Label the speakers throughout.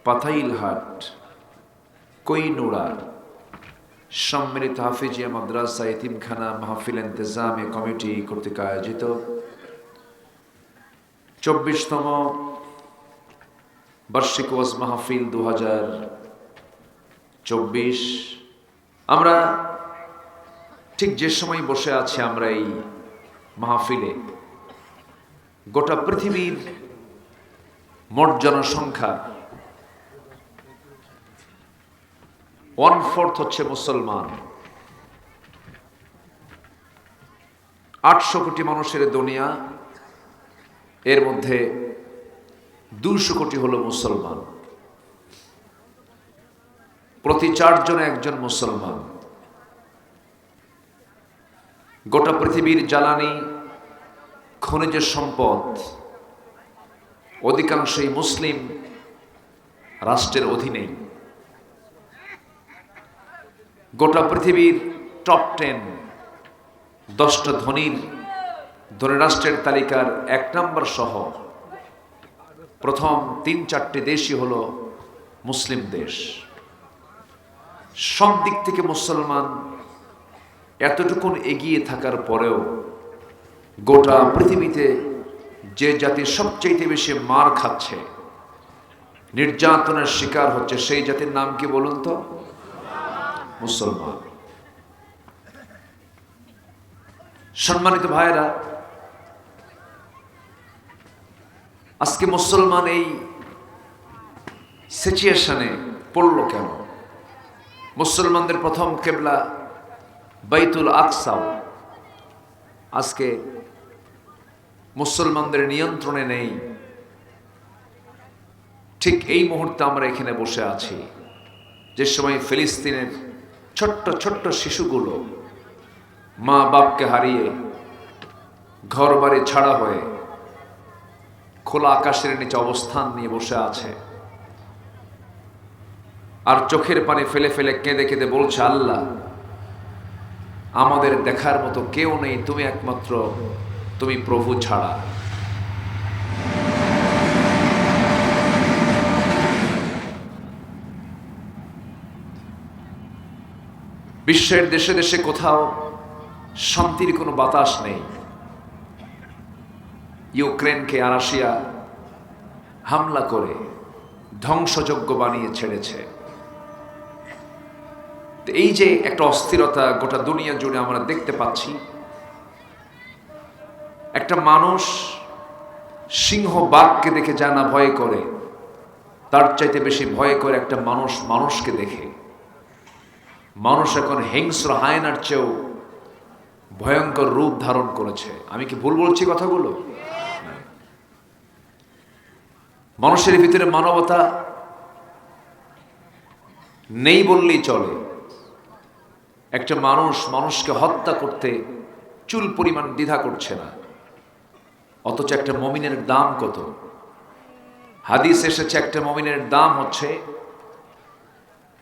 Speaker 1: পাথাইলহাট কৈনুড়া সম্মিলিত হাফিজিয়া মাদ্রাসা এতিমখানা মাহফিল ইন্তেজামে কমিটি কর্তৃক আয়োজিত 24তম বার্ষিক ওয়াজ মাহফিল 2024। আমরা ঠিক যে সময় বসে আছি আমরা এই মাহফিলে, গোটা পৃথিবীর মোট জনসংখ্যা 1/4 হচ্ছে মুসলমান। 800 কোটি মানুষের দুনিয়া, এর মধ্যে 200 কোটি হলো মুসলমান। প্রতি 4 জনে একজন মুসলমান। গোটা পৃথিবীর জ্বালানি খনিজ সম্পদ অধিকাংশই মুসলিম রাষ্ট্রের অধীনে। গোটা পৃথিবীর টপ 10টা ধনী রাষ্ট্রের তালিকার 1 নম্বর সহ প্রথম 3-4টি দেশই হলো মুসলিম দেশ। সব দিক থেকে মুসলমান এতটুকুন এগিয়ে থাকার পরেও গোটা পৃথিবীতে যে জাতি সবচেয়ে বেশি মার খাচ্ছে, নির্যাতনের শিকার হচ্ছে, সেই জাতির নাম কি বলুন তো? মুসলমান। সম্মানিত ভাইরা, আজকে মুসলমান এই সিচুয়েশনে পড়ল কেন? মুসলমানদের প্রথম কিবলা বাইতুল আকসা আজকে মুসলমানদের নিয়ন্ত্রণে নেই। ঠিক এই মুহূর্তে আমরা এখানে বসে আছি, যে সময় ফিলিস্তিনের ছোট্ট ছোট্ট শিশুগুলো মা বাপকে হারিয়ে ঘর বাড়ি ছাড়া হয়ে খোলা আকাশের নিচে অবস্থান নিয়ে বসে আছে, আর চোখের পানি ফেলে ফেলে কেঁদে কেঁদে বলছে, আল্লাহ আমাদের দেখার মতো কেউ নেই, তুমি একমাত্র, তুমি প্রভু ছাড়া। বিশ্বের দেশে দেশে কোথাও শান্তির কোনো বাতাস নেই। ইউক্রেনকে রাশিয়া হামলা করে ধ্বংসযজ্ঞ বানিয়ে ছেড়েছে। এই যে একটা অস্থিরতা গোটা দুনিয়া জুড়ে আমরা দেখতে পাচ্ছি, একটা মানুষ সিংহ বাঘকে দেখে যা না ভয় করে, তার চাইতে বেশি ভয় করে একটা মানুষ মানুষকে দেখে। মানুষ এখন হিংস্র হায়নার চেয়েও ভয়ঙ্কর রূপ ধারণ করেছে। আমি কি ভুল বলছি কথাগুলো? মানুষের ভিতরে মানবতা নেই বললেই চলে। একটা মানুষ মানুষকে হত্যা করতে চুল পরিমাণ দ্বিধা করছে না, অথচ একটা মুমিনের দাম কত? হাদিস এসেছে একটা মুমিনের দাম হচ্ছে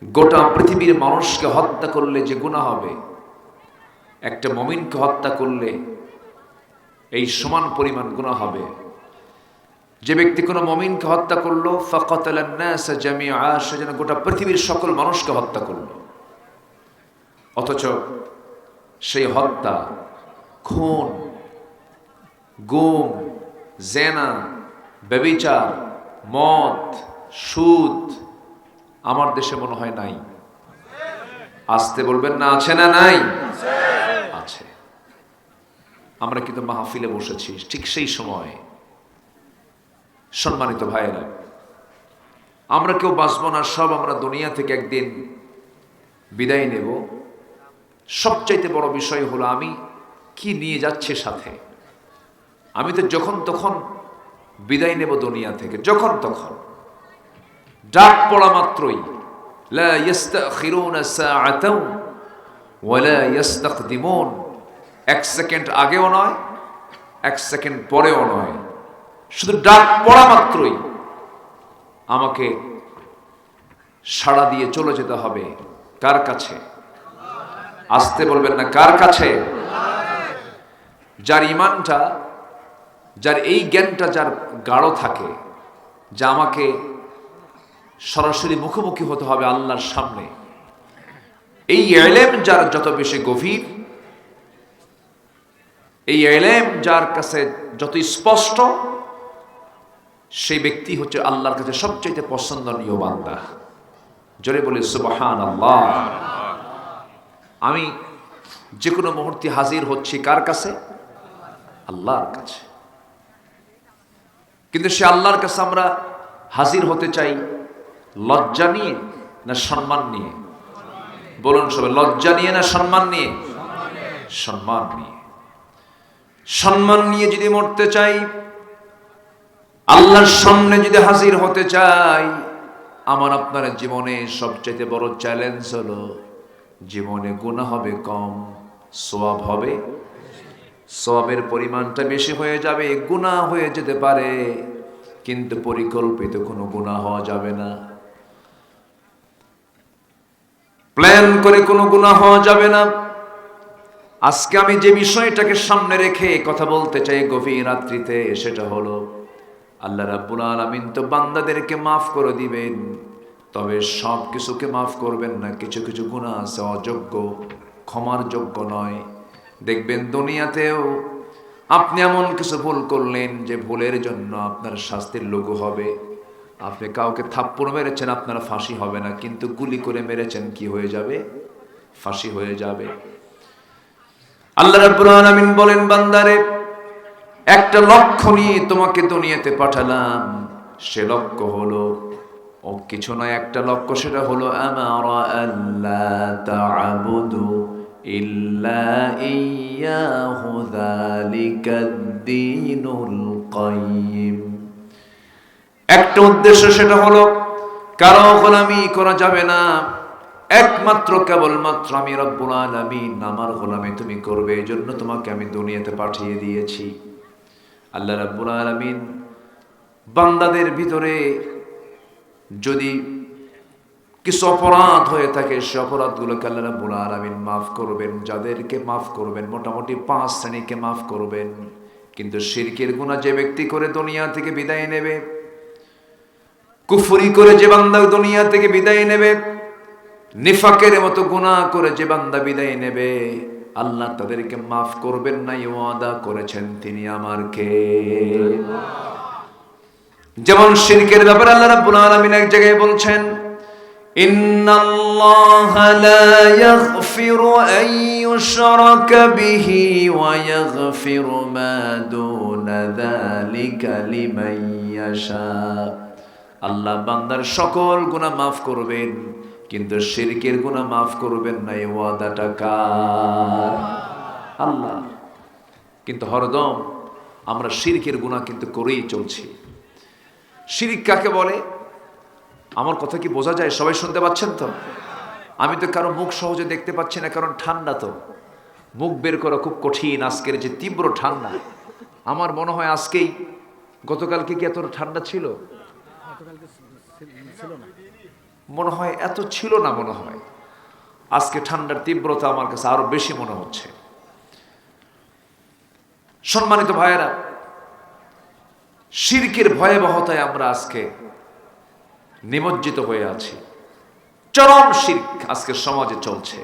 Speaker 1: গোটা পৃথিবীর মানুষকে হত্যা করলে যে গুনাহ হবে, একটা মুমিনকে হত্যা করলে এই সমান পরিমাণ গুনাহ হবে। যে ব্যক্তি কোনো মুমিনকে হত্যা করলো, ফাকাতালান নাস জামিআ, সে যেন গোটা পৃথিবীর সকল মানুষকে হত্যা করলো। অথচ সেই হত্যা, খুন, গুম, জেনা, ব্যভিচার, মদ, সুদ আমার দেশে মনে হয় নাই। আসতে বলবেন না, আছে না নাই? আছে। আমরা কিন্তু মাহফিলে বসেছি ঠিক সেই সময়। সম্মানিত ভাইয়েরা, আমরা কেউ বাঁচব না, সব আমরা দুনিয়া থেকে একদিন বিদায় নেব। সবচাইতে বড় বিষয় হলো আমি কি নিয়ে যাচ্ছি সাথে। আমি তো যখন তখন বিদায় নেব দুনিয়া থেকে, যখন তখন। ডাক পড়া মাত্রই লা ইস্তাখিরুনা সাআতাও ওয়ালা ইস্তাকদিমুন, 1 সেকেন্ড আগেও নয়, 1 সেকেন্ড পরেও নয়। শুধু ডাক পড়া মাত্রই আমাকে সাড়া দিয়ে চলে যেতে হবে। কার কাছে? আসতে বলবেন না, কার কাছে? যার ইমানটা, যার এই জ্ঞানটা যার গাঢ় থাকে, যা আমাকে সরাসরি মুখোমুখি হতে হবে আল্লাহর সামনে। এই ইলম যার যত বেশি গভীর, এই ইলম যার কাছে যত স্পষ্ট, সেই ব্যক্তি হচ্ছে আল্লাহর কাছে সবচেয়ে পছন্দনীয় বান্দা। জোরে বলে সুবহানাল্লাহ। আমি যে কোনো মুহূর্তে হাজির হচ্ছি কার কাছে? আল্লাহর কাছে। কিন্তু সে আল্লাহর কাছে আমরা হাজির হতে চাই লজ্জা নিয়ে না সম্মান নিয়ে? বলুন সবাই, লজ্জা নিয়ে না সম্মান নিয়ে? সম্মান নিয়ে। সম্মান নিয়ে যদি মরতে চাই, আল্লাহর সামনে যদি হাজির হতে চাই, আমার আপনার জীবনে সবচেয়ে বড় চ্যালেঞ্জ হলো জীবনে গুনাহ হবে কম, সওয়াব হবে। সওয়াবের পরিমাণটা বেশি হয়ে যাবে, গুনাহ হয়ে যেতে পারে, কিন্তু পরিকল্পিত কোনো গুনাহ হওয়া যাবে না, প্ল্যান করে কোনো গুনাহ হওয়া যাবে না। আজকে আমি যে বিষয়টাকে সামনে রেখে কথা বলতে চাই গভীর রাত্রিতে, সেটা হলো আল্লাহ রাব্বুল আলামিন তো বান্দাদেরকে মাফ করে দিবেন, তবে সব কিছুকে মাফ করবেন না। কিছু কিছু গুনাহ আছে অযোগ্য, ক্ষমার যোগ্য নয়। দেখবেন দুনিয়াতেও আপনি এমন কিছু ভুল করলেন যে ভুলের জন্য আপনার শাস্তির লঘু হবে। আপনি কাউকে থাপ্পড় মেরেছেন, আপনার ফাঁসি হবে না, কিন্তু গুলি করে মেরেছেন, কি হয়ে যাবে? ফাঁসি হয়ে যাবে। আল্লাহ রাব্বুল আলামিন বলেন, বান্দারে একটা লক্ষ্য নিয়ে তোমাকে দুনিয়াতে পাঠালাম, সে লক্ষ্য হলো ও কিছু নয়, একটা লক্ষ্য, সেটা হলো আমারা আল্লাহ তা'বুদু ইল্লা ইয়্যাহু যালিকাদ-দীনুল কাইয়্যিম। একটা উদ্দেশ্য, সেটা হলো কারো গোলামি করা যাবে না, একমাত্র কেবলমাত্র আমি রব্বুল আলামিন, আমার গোলামি তুমি করবে, এই জন্য তোমাকে আমি দুনিয়াতে পাঠিয়ে দিয়েছি। আল্লাহ রাব্বুল আলামিন বান্দাদের ভিতরে যদি কিছু অপরাধ হয়ে থাকে, সে অপরাধগুলোকে আল্লাহ রাব্বুল আলামিন মাফ করবেন। যাদেরকে মাফ করবেন মোটামুটি 5 শ্রেণীকে মাফ করবেন। কিন্তু শিরকের গুনাহ যে ব্যক্তি করে দুনিয়া থেকে বিদায় নেবে, কুফরি করে যে বান্দা দুনিয়া থেকে বিদায় নেবে, নিফাকের মতো গুনাহ করে যে বান্দা বিদায় নেবে, আল্লাহ তাদেরকে মাফ করবেন না, ওয়াদা করেছেন তিনি আমার কে। যেমন শিরকের ব্যাপারে আল্লাহ রাব্বুল আলামিন এক জায়গায় বলছেন, ইন্নাল্লাহা লা ইয়াগফিরু আন ইউশরাকা বিহি ওয়া ইয়াগফিরু মা দুনা যালিকা লিমান ইয়াশা। আল্লাহ বান্দার সকল গুনাহ মাফ করবেন, কিন্তু শিরকের গুনাহ মাফ করবেন না, এই ওয়াদাটা কার? আল্লাহ। কিন্তু হরদম আমরা শিরকের গুনাহ কিন্তু করেই চলছি। শিরক কাকে বলে? আমার কথা কি বোঝা যায়? সবাই শুনতে পাচ্ছেন তো? আমি তো কারো মুখ সহজে দেখতে পাচ্ছি না, কারণ ঠান্ডা, তো মুখ বের করা খুব কঠিন। আজকের যে তীব্র ঠান্ডা, আমার মনে হয় আজকেই, গতকালকে কি এত ঠান্ডা ছিল? মনে হয় এত ছিল না, মনে হয় আজকে ঠান্ডার তীব্রতা আমার কাছে আরো বেশি মনে হচ্ছে। সম্মানিত ভাইয়েরা, শিরকের ভয়াবহতায় আমরা আজকে নিমজ্জিত হয়ে আছি। চরম শিরক আজকের সমাজে চলছে।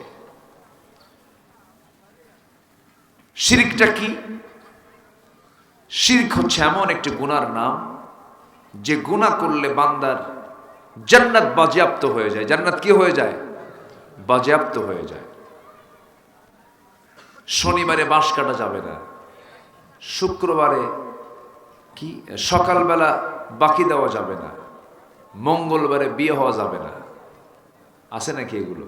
Speaker 1: শিরকটা কি? শিরক হচ্ছে এমন একটি গুনার নাম, যে গুনাহ করলে বান্দার জান্নাত বাজেয়াপ্ত হয়ে যায়। জান্নাত কি হয়ে যায়? বাজেয়াপ্ত হয়ে যায়। শনিবারে বাঁশ কাটা যাবে না, শুক্রবারে কি সকালবেলা বাকি দেওয়া যাবে না, মঙ্গলবারে বিয়ে হওয়া যাবে না। আছে নাকি এগুলো?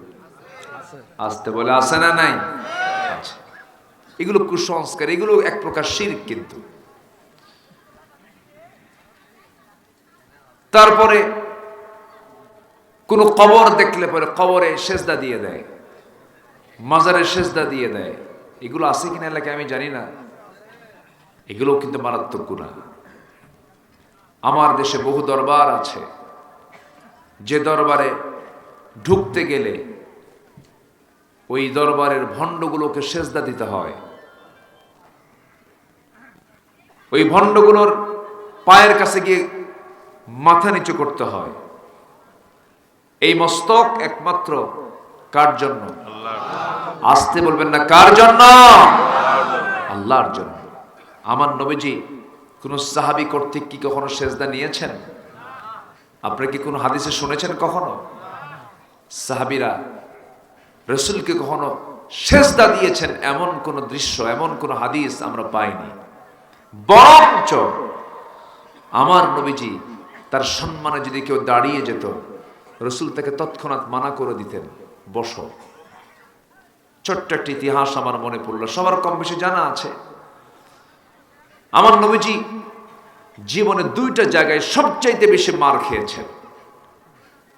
Speaker 1: আসতে বলে আছে না নাই? আচ্ছা, এগুলো কুসংস্কার, এগুলো এক প্রকার শিরক। কিন্তু তারপরে কোন কবর দেখলে পরে কবরে সেজদা দিয়ে দেয়, মাজারে সেজদা দিয়ে দেয়। এগুলো আছে কিনা এলাকায় আমি জানি না, এগুলো কিন্তু মারাত্মক গুনাহ। আমার দেশে বহু দরবার আছে, যে দরবারে ঢুকতে গেলে ওই দরবারের ভণ্ডগুলোকে সেজদা দিতে হয়, ওই ভণ্ডগুলোর পায়ের কাছে গিয়ে মাথা নিচু করতে হয়। এই মস্তক একমাত্র কার জন্য? আসতে বলবেন না, কার জন্য? আল্লাহর জন্য। আমার নবীজি কোন সাহাবী কর্তৃক কি কখনো সেজদা নিয়েছেন? আপনারা কি কোনো হাদিসে শুনেছেন কখনো সাহাবীরা রাসূলকে কখনো সেজদা দিয়েছেন? এমন কোন দৃশ্য, এমন কোন হাদিস আমরা পাইনি। বরঞ্চ আমার নবীজি তার সম্মানে যদি কেউ দাঁড়িয়ে যেত, রাসূল তাকে তৎক্ষণাৎ মানা করে দিতেন, বসো। ছোট্ট একটা ইতিহাস আমার মনে পড়লো, সবার কম বেশি জানা আছে। আমার নবীজি জীবনে দুইটা জায়গায় সবচাইতে বেশি মার খেয়েছেন।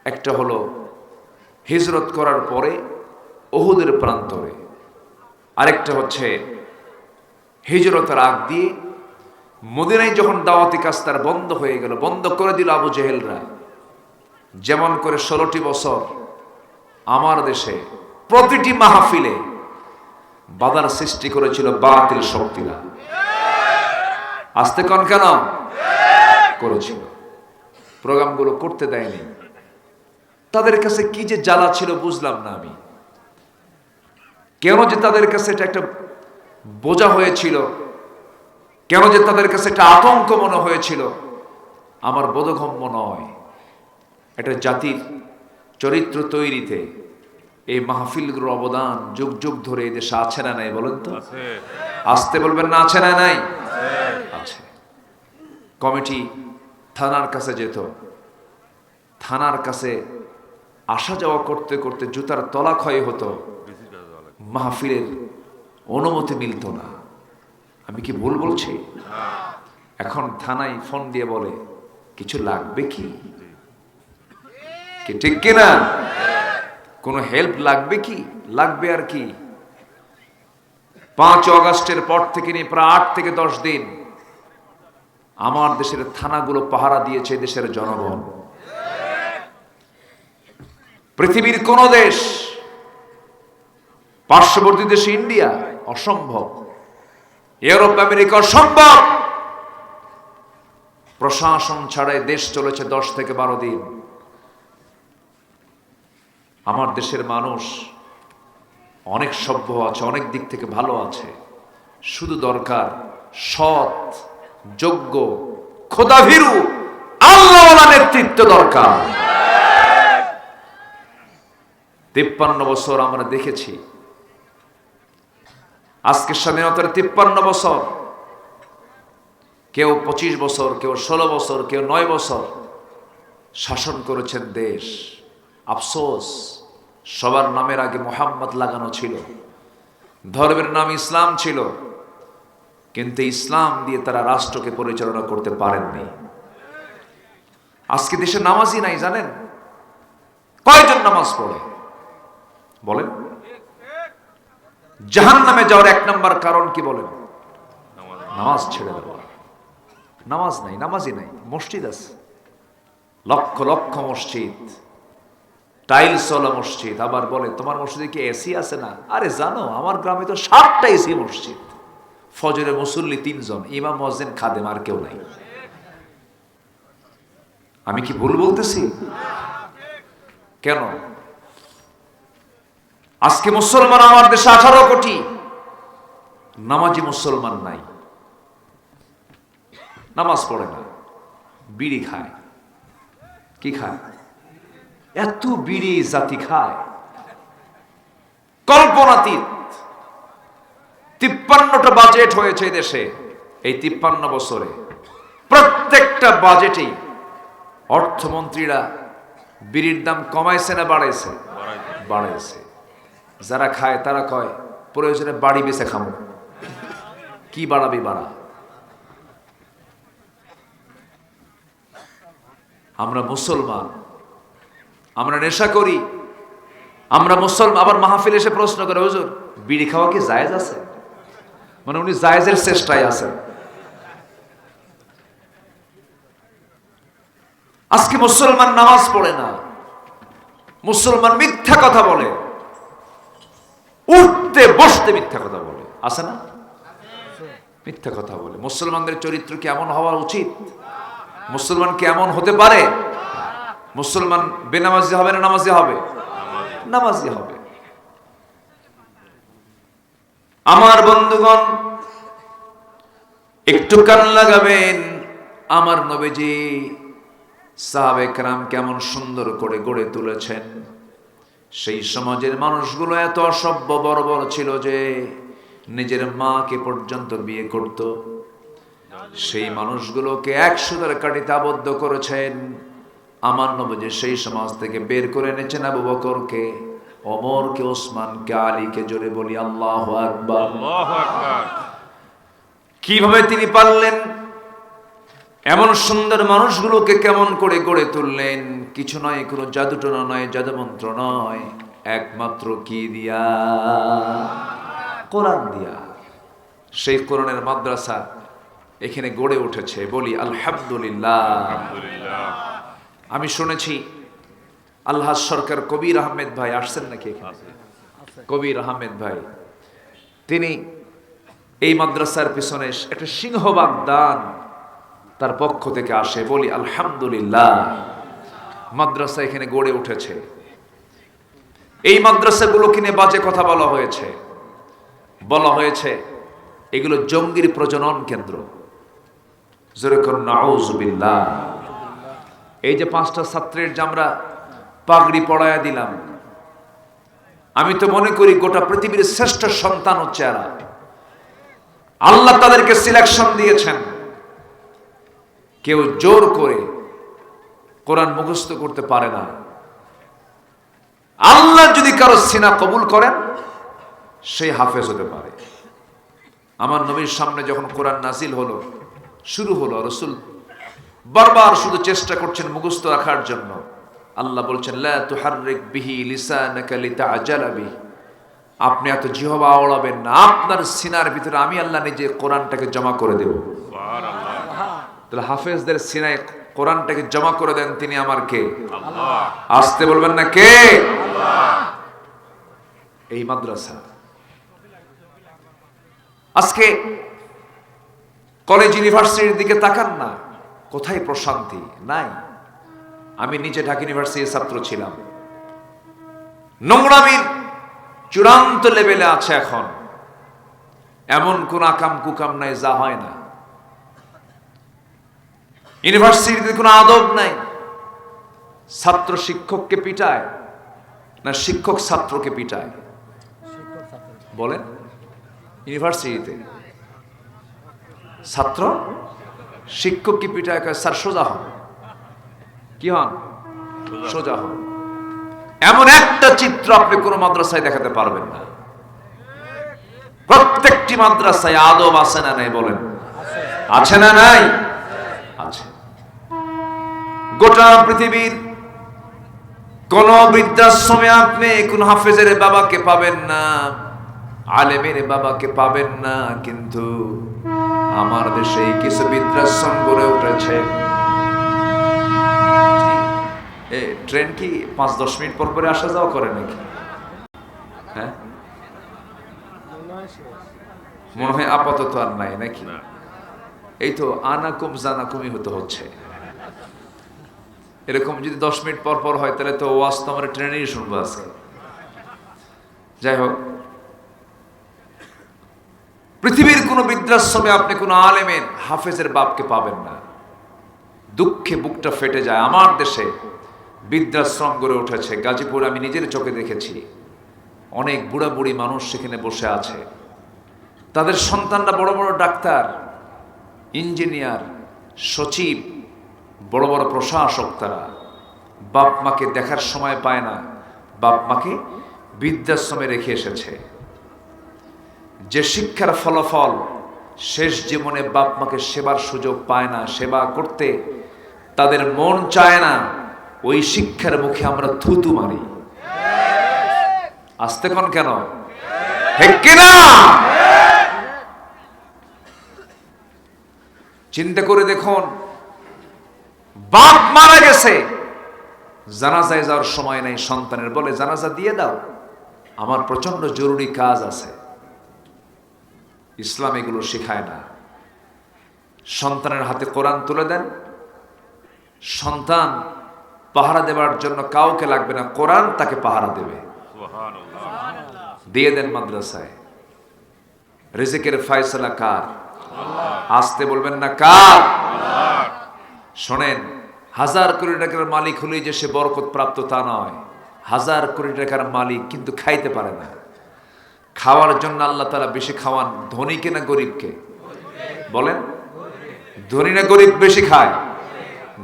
Speaker 1: একটা হলো হিজরত করার পরে উহুদের প্রান্তরে, আরেকটা হচ্ছে হিজরতের আগ দিয়ে মদিনায় যখন দাওয়াতি কাজ তার বন্ধ হয়ে গেল, বন্ধ করে দিল আবু জেহেলরা। যেমন করে 16টি বছর আমার দেশে প্রতিটি মাহফিলে বাধার সৃষ্টি করেছিল বাতিল শক্তিরা। আসতে কোন কেন করেছিল, প্রোগ্রামগুলো করতে দেয়নি। তাদের কাছে কি যে জ্বালা ছিল বুঝলাম না আমি, কেন যে তাদের কাছে এটা একটা বোঝা হয়েছিল, কেন যে তাদের কাছে একটা আতঙ্ক মনে হয়েছিল, আমার বোধগম্য নয়। একটা জাতির চরিত্র তৈরিতে এই মাহফিলগুলোর অবদান যুগ যুগ ধরে এই দেশে আছে না নাই বলেন তো? আসতে বলবেন না, আছে না নাই? আছে। কমিটি থানার কাছে যেত, থানার কাছে আসা যাওয়া করতে করতে জুতার তলা ক্ষয় হতো, মাহফিলের অনুমতি মিলত না। আমি কি ভুল বলছি? এখন থানায় ফোন দিয়ে বলে কিছু লাগবে কি, ঠিক কিনা? কোনো হেল্প লাগবে কি? লাগবে আর কি। 5 অগাস্টের পর থেকে নিয়ে প্রায় 8 থেকে 10 দিন আমার দেশের থানাগুলো পাহারা দিয়েছে দেশের জনগণ। পৃথিবীর কোন দেশ, পার্শ্ববর্তী দেশ ইন্ডিয়া অসম্ভব, ইউরোপ আমেরিকা অসম্ভব, প্রশাসন ছাড়াই দেশ চলেছে 10 থেকে 12 দিন। আমার দেশের মানুষ অনেক সভ্য আছে, অনেক দিক থেকে ভালো আছে, শুধু দরকার সৎ, যোগ্য, খোদাভীরু, আল্লাহওয়ালা নেতৃত্ব দরকার। 53 বছর আমরা দেখেছি, আজকে স্বাধীনতার 53 বছর, কেউ 25 বছর, কেউ 16 বছর, কেউ 9 বছর শাসন করেছেন দেশ। আফসোস, সবার নামের আগে মোহাম্মদ লাগানো ছিল, ধর্মের নাম ইসলাম ছিল, কিন্তু ইসলাম দিয়ে তারা রাষ্ট্রকে পরিচালনা করতে পারেননি। আজকে দেশে নামাজই নাই, জানেন কয়জন নামাজ পড়ে বলেন? জাহান্নামে যাওয়ার 1 নম্বর কারণ কি বলেন? নামাজ ছেড়ে দেওয়া। নামাজ নাই, নামাজই নাই। মসজিদ আছে, লক্ষ লক্ষ মসজিদ, টাইলস ওয়ালা মসজিদ। আবার বলে তোমার মসজিদে কি এসি আছে না? আরে জানো আমার গ্রামে তো 7টা এসি মসজিদ, ফজরে মুসল্লি 3 জন, ইমাম মুয়াজ্জিন খাদেম, আর কেউ নাই। আমি কি ভুল বলতেছি? কেন আজকে মুসলমান আমার দেশে 18 কোটি, নামাজি মুসলমান নাই, নামাজ পড়ে না, বিড়ি খায়। কি খায়? এত বিড়ি জাতি খায় কল্পনাতীত। 53টা বাজেট হয়েছে দেশে এই 53 বছরে, প্রত্যেকটা বাজেটেই অর্থমন্ত্রীরা বিড়ির দাম কমাইছে না বাড়াইছে? বাড়াইছে। যারা খায় তারা কয় প্রয়োজনে বাড়ি বেচে খাবো। কি বাড়াবি বাড়া। আমরা মুসলমান, আমরা নেশা করি, আমরা মুসলমান। আবার মাহফিল এসে প্রশ্ন করে হুজুর বিড়ি খাওয়া কি জায়েজ আছে? মানে উনি জায়েজের চেষ্টায় আছেন। আজকে মুসলমান নামাজ পড়ে না, মুসলমান মিথ্যা কথা বলে, উঠতে বসতে মিথ্যা কথা বলে, আছে না? মিথ্যা কথা বলে। মুসলমানদের চরিত্র কি এমন হওয়া উচিত? মুসলমান কি এমন হতে পারে? মুসলমান বেনামাজি হবে না নামাজি হবে? নামাজি হবে। আমার বন্ধুগণ, একটু কান লাগাবেন। আমার নবীজি সাহাবে কেরাম কেমন সুন্দর করে গড়ে তুলেছেন। সেই সমাজের মানুষগুলো এত অসভ্য বর্বর ছিল যে নিজের মাকে পর্যন্ত বিয়ে করত। সেই মানুষগুলোকে 100 কাঠিতে আবদ্ধ করেছেন। আমার নবীজি সেই সমাজ থেকে বের করে এনেছেন আবু বকরকে, ওমরকে, ওসমানকে, আলীকে। জোরে বলি আল্লাহু আকবার।
Speaker 2: আল্লাহু আকবার।
Speaker 1: কিভাবে তিনি পারলেন এমন সুন্দর মানুষগুলোকে কেমন করে গড়ে তুললেন? কিছু নয়, কোনো জাদুটনা নয়, জাদুমন্ত্র নয়, একমাত্র কি দিয়া? কোরআন দিয়া। সেই কোরআনের মাদ্রাসা এখানে গড়ে উঠেছে। বলি আলহামদুলিল্লাহ।
Speaker 2: আলহামদুলিল্লাহ।
Speaker 1: আমি শুনেছি আলহাজ সরকার কবির আহমেদ ভাই আসছেন নাকি এখানে? কবির আহমেদ ভাই, তিনি এই মাদ্রাসার পিছনে একটা সিংহভাগ দান তার পক্ষ থেকে আসে। বলি আলহামদুলিল্লাহ। মাদ্রাসা এখানে গড়ে উঠেছে। এই মাদ্রাসাগুলো কিনে বাজে কথা বলা হয়েছে, বলা হয়েছে এগুলো জঙ্গির প্রজনন কেন্দ্র। যেরকম নাউজুবিল্লাহ। এই যে 5টা ছাত্রের যে আমরা পাগড়ি পড়ায়া দিলাম, আমি তো মনে করি গোটা পৃথিবীর শ্রেষ্ঠ সন্তান হচ্ছে এরা। আল্লাহ তাদেরকে সিলেকশন দিয়েছেন। কেউ জোর করে কোরআন মুখস্থ করতে পারে না। আল্লাহ যদি কারো সিনা কবুল করেন, সেই হাফেজ হতে পারে। আমার নবীর সামনে যখন কোরআন নাজিল হলো, শুরু হলো, রাসূল বারবার শুধু চেষ্টা করছেন মুখস্থ রাখার জন্য। আল্লাহ বলছেন লা তুহাররিক বিহি লিসানাকা লিতাআজালা বিহি। আপনি এত জিহবা আওড়াবেন না, আপনার সিনার ভিতরে আমি আল্লাহ নিজে কোরআনটাকে জমা করে দেব।
Speaker 2: সুবহানাল্লাহ।
Speaker 1: তাহলে হাফেজদের সিনায় কোরআনটাকে জমা করে দেন তিনি আমার কে?
Speaker 2: আল্লাহ।
Speaker 1: আসতে বলবেন না কে?
Speaker 2: আল্লাহ।
Speaker 1: এই মাদ্রাসা আজকে কলেজ ইউনিভার্সিটির দিকে তাকান না, কোথায় প্রশান্তি নাই। আমি নিজে ঢাকা ইউনিভার্সিটির ছাত্র ছিলাম। নোংরামির চূড়ান্ত লেভেলে আছে এখন। এমন কোন আকাম কুকাম নাই যা হয় না। ইউনিভার্সিটিতে কোনো আদব নাই। ছাত্র শিক্ষককে পিটায় না শিক্ষক ছাত্রকে পিটায়? বলেন। ইউনিভার্সিটিতে ছাত্র শিক্ষককে পিটায়, স্যার সোজা হন। কি হন? সোজা হন। এমন একটা চিত্র আপনি কোন মাদ্রাসায় দেখাতে পারবেন না। প্রত্যেকটি মাদ্রাসায় আদব আছে না নাই? বলেন আছে না নাই? আছে। গোটা পৃথিবীর কোন বৃদ্ধাশ্রমে আপনি কোন হাফেজের বাবাকে পাবেন না, আলেমের বাবাকে পাবেন না। কিন্তু আমার দেশে কিছু বৃদ্ধাশ্রম গড়ে উঠেছে। ট্রেন কি 5-10 মিনিট পর পরে আসা যাওয়া করে নাকি? হ্যাঁ, মনে হয় আপাতত আর নাই নাকি? এই তো আনাকুম জানাকুমই হতে হচ্ছে। এরকম যদি 10 মিনিট পর পর হয় তাহলে তো ওয়াজ তো আমরা ট্রেনেই শুনবো আজকে। যাই হোক, পৃথিবীর কোন বৃদ্ধাশ্রমে আপনি কোন আলেমের হাফেজের বাপকে পাবেন না। দুঃখে বুকটা ফেটে যায়। আমার দেশে বৃদ্ধাশ্রম গড়ে উঠেছে গাজীপুর, আমি নিজের চোখে দেখেছি। অনেক বুড়া বুড়ি মানুষ সেখানে বসে আছে। তাদের সন্তানরা বড় বড় ডাক্তার, ইঞ্জিনিয়ার, সচিব, বড় বড় প্রশাসক। তারা বাপ মাকে দেখার সময় পায় না, বাপ মাকে বৃদ্ধাশ্রমে রেখে এসেছে। যে শিক্ষার ফলাফল শেষ জীবনে বাপ মাকে সেবার সুযোগ পায় না, সেবা করতে তাদের মন চায় না, ওই শিক্ষার মুখে আমরা থুতু মারি। আসতে কোন কেন? ঠিক কিনা? চিন্তা করে দেখুন, বাপ মারা গেছে, জানাজায় যাওয়ার সময় নাই, সন্তানের বলে জানাজা দিয়ে দাও, আমার প্রচন্ড জরুরি কাজ আছে। ইসলাম এগুলো শেখায় না। সন্তানের হাতে কোরআন তুলে দেন, সন্তান পাহারা দেওয়ার জন্য কাউকে লাগবে না, কোরআন তাকে পাহারা দেবে।
Speaker 2: সুবহানাল্লাহ।
Speaker 1: দিয়ে দেন মাদ্রাসায়। রিজিকের ফয়সালা কার? আসতে বলবেন না কার? শোনেন, 1000 কোটি টাকার মালিক হলেই যে সে বরকত প্রাপ্ত তা নয়। 1000 কোটি টাকার মালিক কিন্তু খাইতে পারে না। খাওয়ার জন্য আল্লাহ তাআলা বেশি খাওয়ান ধনীকে না গরিবকে? বলেন, ধনী না গরিব বেশি খায়?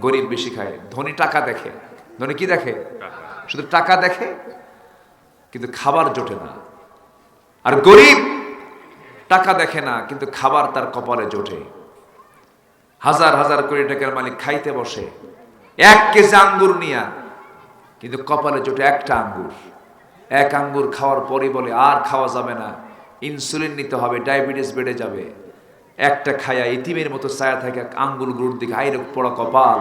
Speaker 1: গরিব বেশি খায়। ধনী টাকা দেখে। ধনী কি দেখে? শুধু টাকা দেখে, কিন্তু খাবার জোটে না। আর গরিব টাকা দেখে না, কিন্তু খাবার তার কপালে জোটে। 1000 কোটি টাকার মালিক খাইতে বসে 1 কেজি আঙ্গুর নিয়া, কিন্তু কপালে জোটে একটা আঙ্গুর। 1 আঙ্গুর খাওয়ার পরই বলে আর খাওয়া যাবে না, ইনসুলিন নিতে হবে, ডায়াবেটিস বেড়ে যাবে। একটা খায়া ইতিমের মতো ছায়া থাকে আঙ্গুরগুলোর দিকে, আইরে পড়া কপাল,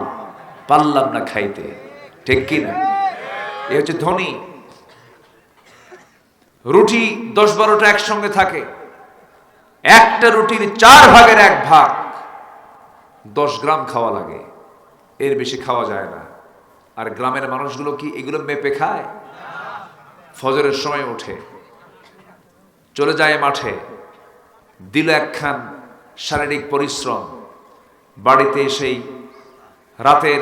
Speaker 1: পারলাম না খাইতে। ঠিক কি না? এ হচ্ছে ধনী। রুটি 10-12টা একসঙ্গে থাকে, একটা রুটির 4 ভাগের 1 ভাগ 10 গ্রাম খাওয়া লাগে, এর বেশি খাওয়া যায় না। আর গ্রামের মানুষগুলো কি এগুলো মেপে খায়? ফজরের সময় ওঠে, চলে যায় মাঠে, দিল একখান শারীরিক পরিশ্রম, বাড়িতে এসেই রাতের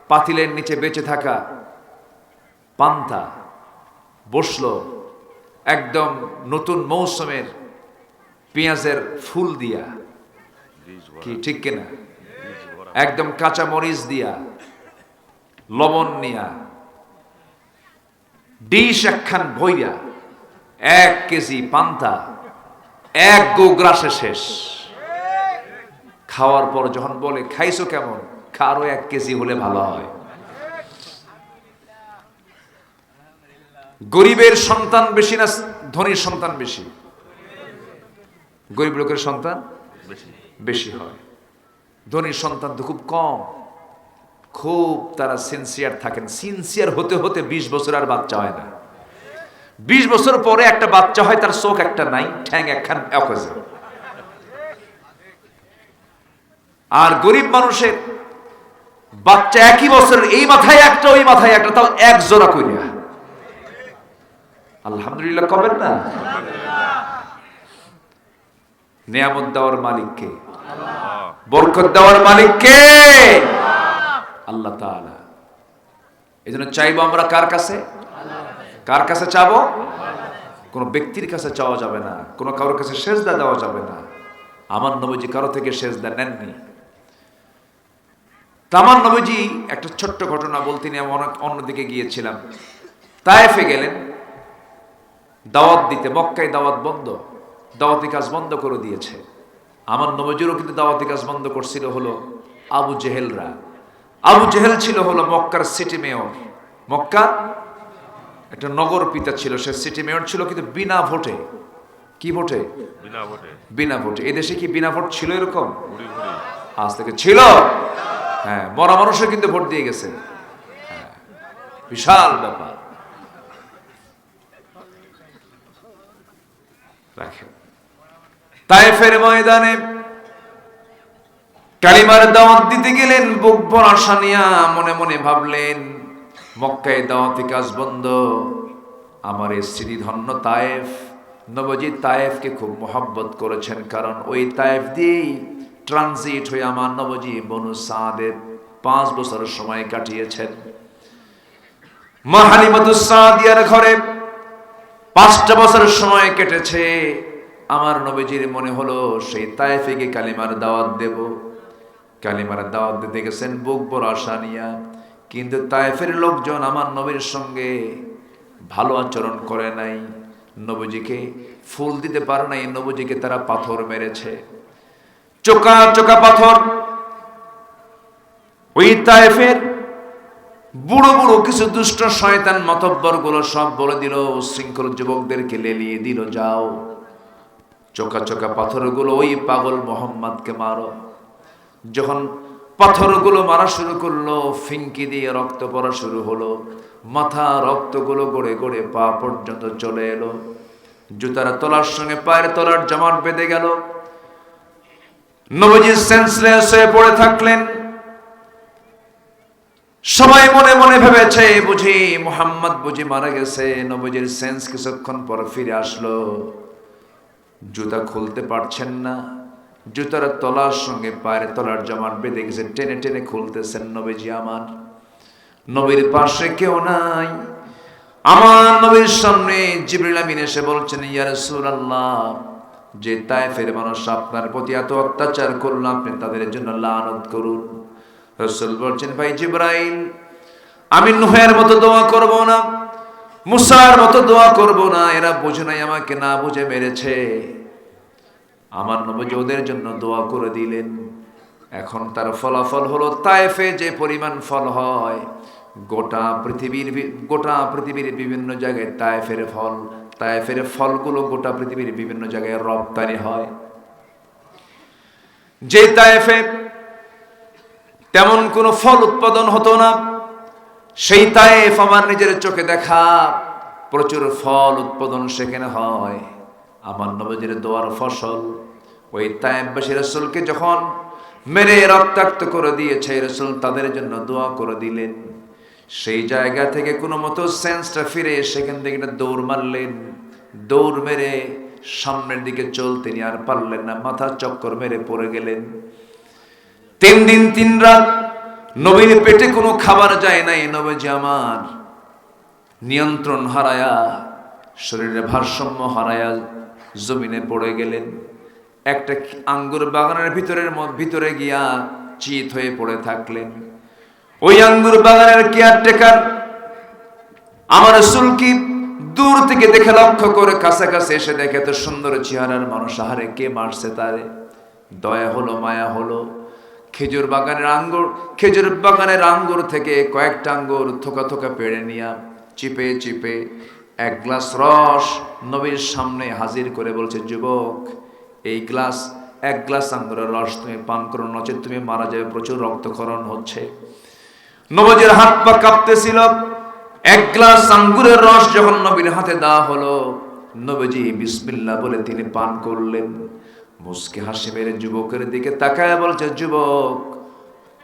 Speaker 1: পাতিলের নিচে বেঁচে থাকা পান্তা বসলো একদম নতুন মৌসুমের পেঁয়াজের ফুল দিয়া, কি ঠিক কিনা? একদম কাঁচা মরিচ দিয়া, লবণ নিয়া, ডিশ একখান ভইয়া 1 কেজি পান্তা 1 গো গ্রাসে শেষ। খাওয়ার পর যখন বলে খাইছো কেমন, আরো 1 কেজি হলে ভালো হয়। গরিবের সন্তান বেশি না ধনীর সন্তান বেশি? গরিব লোকের সন্তান বেশি হয়, ধনীর সন্তান তো খুব কম। খুব তারা সিনসিয়ার থাকেন। সিনসিয়ার হতে হতে 20 বছর আর বাচ্চা হয় না। 20 বছর পরে একটা বাচ্চা হয়, তার চোখ একটা নাই, ঠ্যাং একখান একজে। আর গরিব মানুষের বাচ্চা একই বছরের, এই মাথায় একটা ওই মাথায় একটা, তাও 1 জোড়া কইরা। আলহামদুলিল্লাহ কবেন না? নিয়ামত দেওয়ার মালিক কে? বরকত দেওয়ার মালিক কে? আল্লাহ তাআলা। এজন্য চাইবো আমরা কার কাছে? কার কাছে চাবো? কোন ব্যক্তির কাছে চাওয়া যাবে না, কোন কারোর কাছে সেজদা দেওয়া যাবে না। আমার নবীজি কারো থেকে সেজদা নেননি। আমার নবীজি একটা ছোট্ট ঘটনা বলতে নিয়ে অন্যদিকে গিয়েছিলাম। তায়েফে গেলেন দাওয়াত দিতে। মক্কায় দাওয়াত বন্ধ, দাওয়াতি কাজ বন্ধ করে দিয়েছে। আমার নবীজিরও কিন্তু দাওয়াতি কাজ বন্ধ করছিল হলো আবু জেহেলরা। আবু জেহেল ছিল হলো মক্কার সিটি মেয়র। মক্কা একটা নগর পিতা ছিল, সে সিটি মেয়র ছিল, কিন্তু বিনা ভোটে। কি ভোটে? বিনা ভোটে। এদেশে কি বিনা ভোট ছিল এরকম? আজ থেকে ছিল। হ্যাঁ, মরা মানুষও কিন্তু ভোট দিয়ে গেছে। হ্যাঁ, বিশাল ব্যাপার। রাখেন, তায়েফের ময়দানে কালিমার দাওয়াত দিতে গেলেন। বুক ভরা আশা নিয়া মনে মনে ভাবলেন, মক্কায় দাওয়াতি কাজ বন্ধ, আমার এই স্মৃতিধন্য তায়েফ। নবীজি তায়েফকে খুব মহব্বত করেছেন, কারণ ওই তায়েফ দিয়েই ট্রানজিট হয়ে আমার নবীজি বনু সাদের 5 বছরের সময় কাটিয়েছেন। মা হালিমাতুস সাদিয়ার ঘরে 5টা বছরের সময় কেটেছে। আমার নবীজির মনে হলো সেই তায়েফে গিয়ে কালিমার দাওয়াত দেব। কালিমার দাওয়াত দিতে গেছেন বুক ভরা আশা নিয়া, কিন্তু তায়েফের লোকজন আমার নবীর সঙ্গে ভালো আচরণ করে নাই, নবীজিকে ফুল দিতে পারে নাই। নবীজিকে তারা পাথর মেরেছে, চোকা চোকা পাথর। ওই তায়েফের বুড়ো বুড়ো কিছু দুষ্ট শয়তান মাতব্বর গুলো সব বলে দিল, শৃঙ্খল যুবকদেরকে লেলিয়ে দিল, যাও চোকা চোকা পাথরগুলো ওই পাগল মোহাম্মদকে মারো। যখন পাথরগুলো মারা শুরু করলো, ফিঙ্কি দিয়ে রক্ত পড়া শুরু হলো, মাথা রক্তগুলো গড়ে গড়ে পা পর্যন্ত চলে এলো। জুতার তলার সঙ্গে পায়ের তলার জমাট বেঁধে গেল। নবীজি সেন্সলেস হয়ে পড়ে থাকলেন। সবাই মনে মনে ভেবেছে বুঝি মুহাম্মদ বুঝি মারা গেছে। নবীজির সেন্স কিছুক্ষণ পর ফিরে আসলো। জুতা খুলতে পারছেন না, জুতার তলার সঙ্গে পায়ের তলার জামার বেঁধে গেছে, টেনে টেনে খুলতেছেন। নবীজি আমার, নবীর পাশে কেউ নাই। আমার নবীর সামনে জিবরিল আমিন এসে বলছেন, ইয়া রাসূলুল্লাহ, যে তায়েফের মানুষ আপনার প্রতি এত অত্যাচার করলো, আপনি তাদের জন্য লানত করুন। রাসূল বলছেন, ভাই জিবরাইল, আমি নূহের মতো দোয়া করব না, মুসার মতো দোয়া করব না। এরা বুঝে নাই, আমাকে না বুঝে মেরেছে। আমার নবী ওদের জন্য দোয়া করে দিলেন। এখন তার ফলাফল হলো তায়েফে যে পরিমাণ ফল হয়, গোটা পৃথিবীর বিভিন্ন জায়গায় তায়েফের ফলগুলো গোটা পৃথিবীর বিভিন্ন জায়গায় রপ্তানি হয়। যে তায়েফে তেমন কোনো ফল উৎপাদন হতো না, সেই তায়েফ আমার নিজের চোখে দেখা, প্রচুর ফল উৎপাদন সেখানে হয়। আমার নবীজির দোয়ার ফসল ওই তায়েফবাসী রাসূলকে যখন মেরে রক্তাক্ত করে দিয়েছে, রাসূল তাদের জন্য দোয়া করে দিলেন। সেই জায়গা থেকে কোনো মতো সেন্সটা ফিরে সেখান থেকে দৌড় মারলেন। দৌড় মেরে সামনের দিকে চলতে আর পারলেন না, মাথা চক্কর মেরে পড়ে গেলেন। 3 দিন 3 রাত নবীর পেটে কোনো খাবার যায় নাই। নবীজি আমার নিয়ন্ত্রণ হারায়া, শরীরে ভারসাম্য হারায়া জমিনে পড়ে গেলেন। একটা আঙ্গুর বাগানের ভিতরে গিয়া চিত হয়ে পড়ে থাকলেন। ওই আঙ্গুর বাগানের কেয়ারটেকার আমার রাসূলকে দূর থেকে দেখে লক্ষ্য করে কাছাকাছি এসে দেখে তো সুন্দর চেহারার মানুষ, আহারে কে মারছে তারে। দয়া হলো, মায়া হলো। খেজুর বাগানের আঙ্গুর থেকে কয়েকটা আঙ্গুর থোকা থোকা পেড়ে নিয়া চিপে চিপে 1 গ্লাস রস নবীর সামনে হাজির করে বলছে, যুবক, এই 1 গ্লাস আঙ্গুরের রস তুমি পান করো, নচেত তুমি মারা যাবে, প্রচুর রক্তক্ষরণ হচ্ছে। নবীজির হাত পা কাঁপতেছিল। 1 গ্লাস আঙ্গুরের রস যখন নবীর হাতে দেওয়া হলো, নবীজি বিসমিল্লাহ বলে তিনি পান করলেন। মুস্কি হাসি মেরে যুবকের দিকে তাকায় বলছে, যুবক,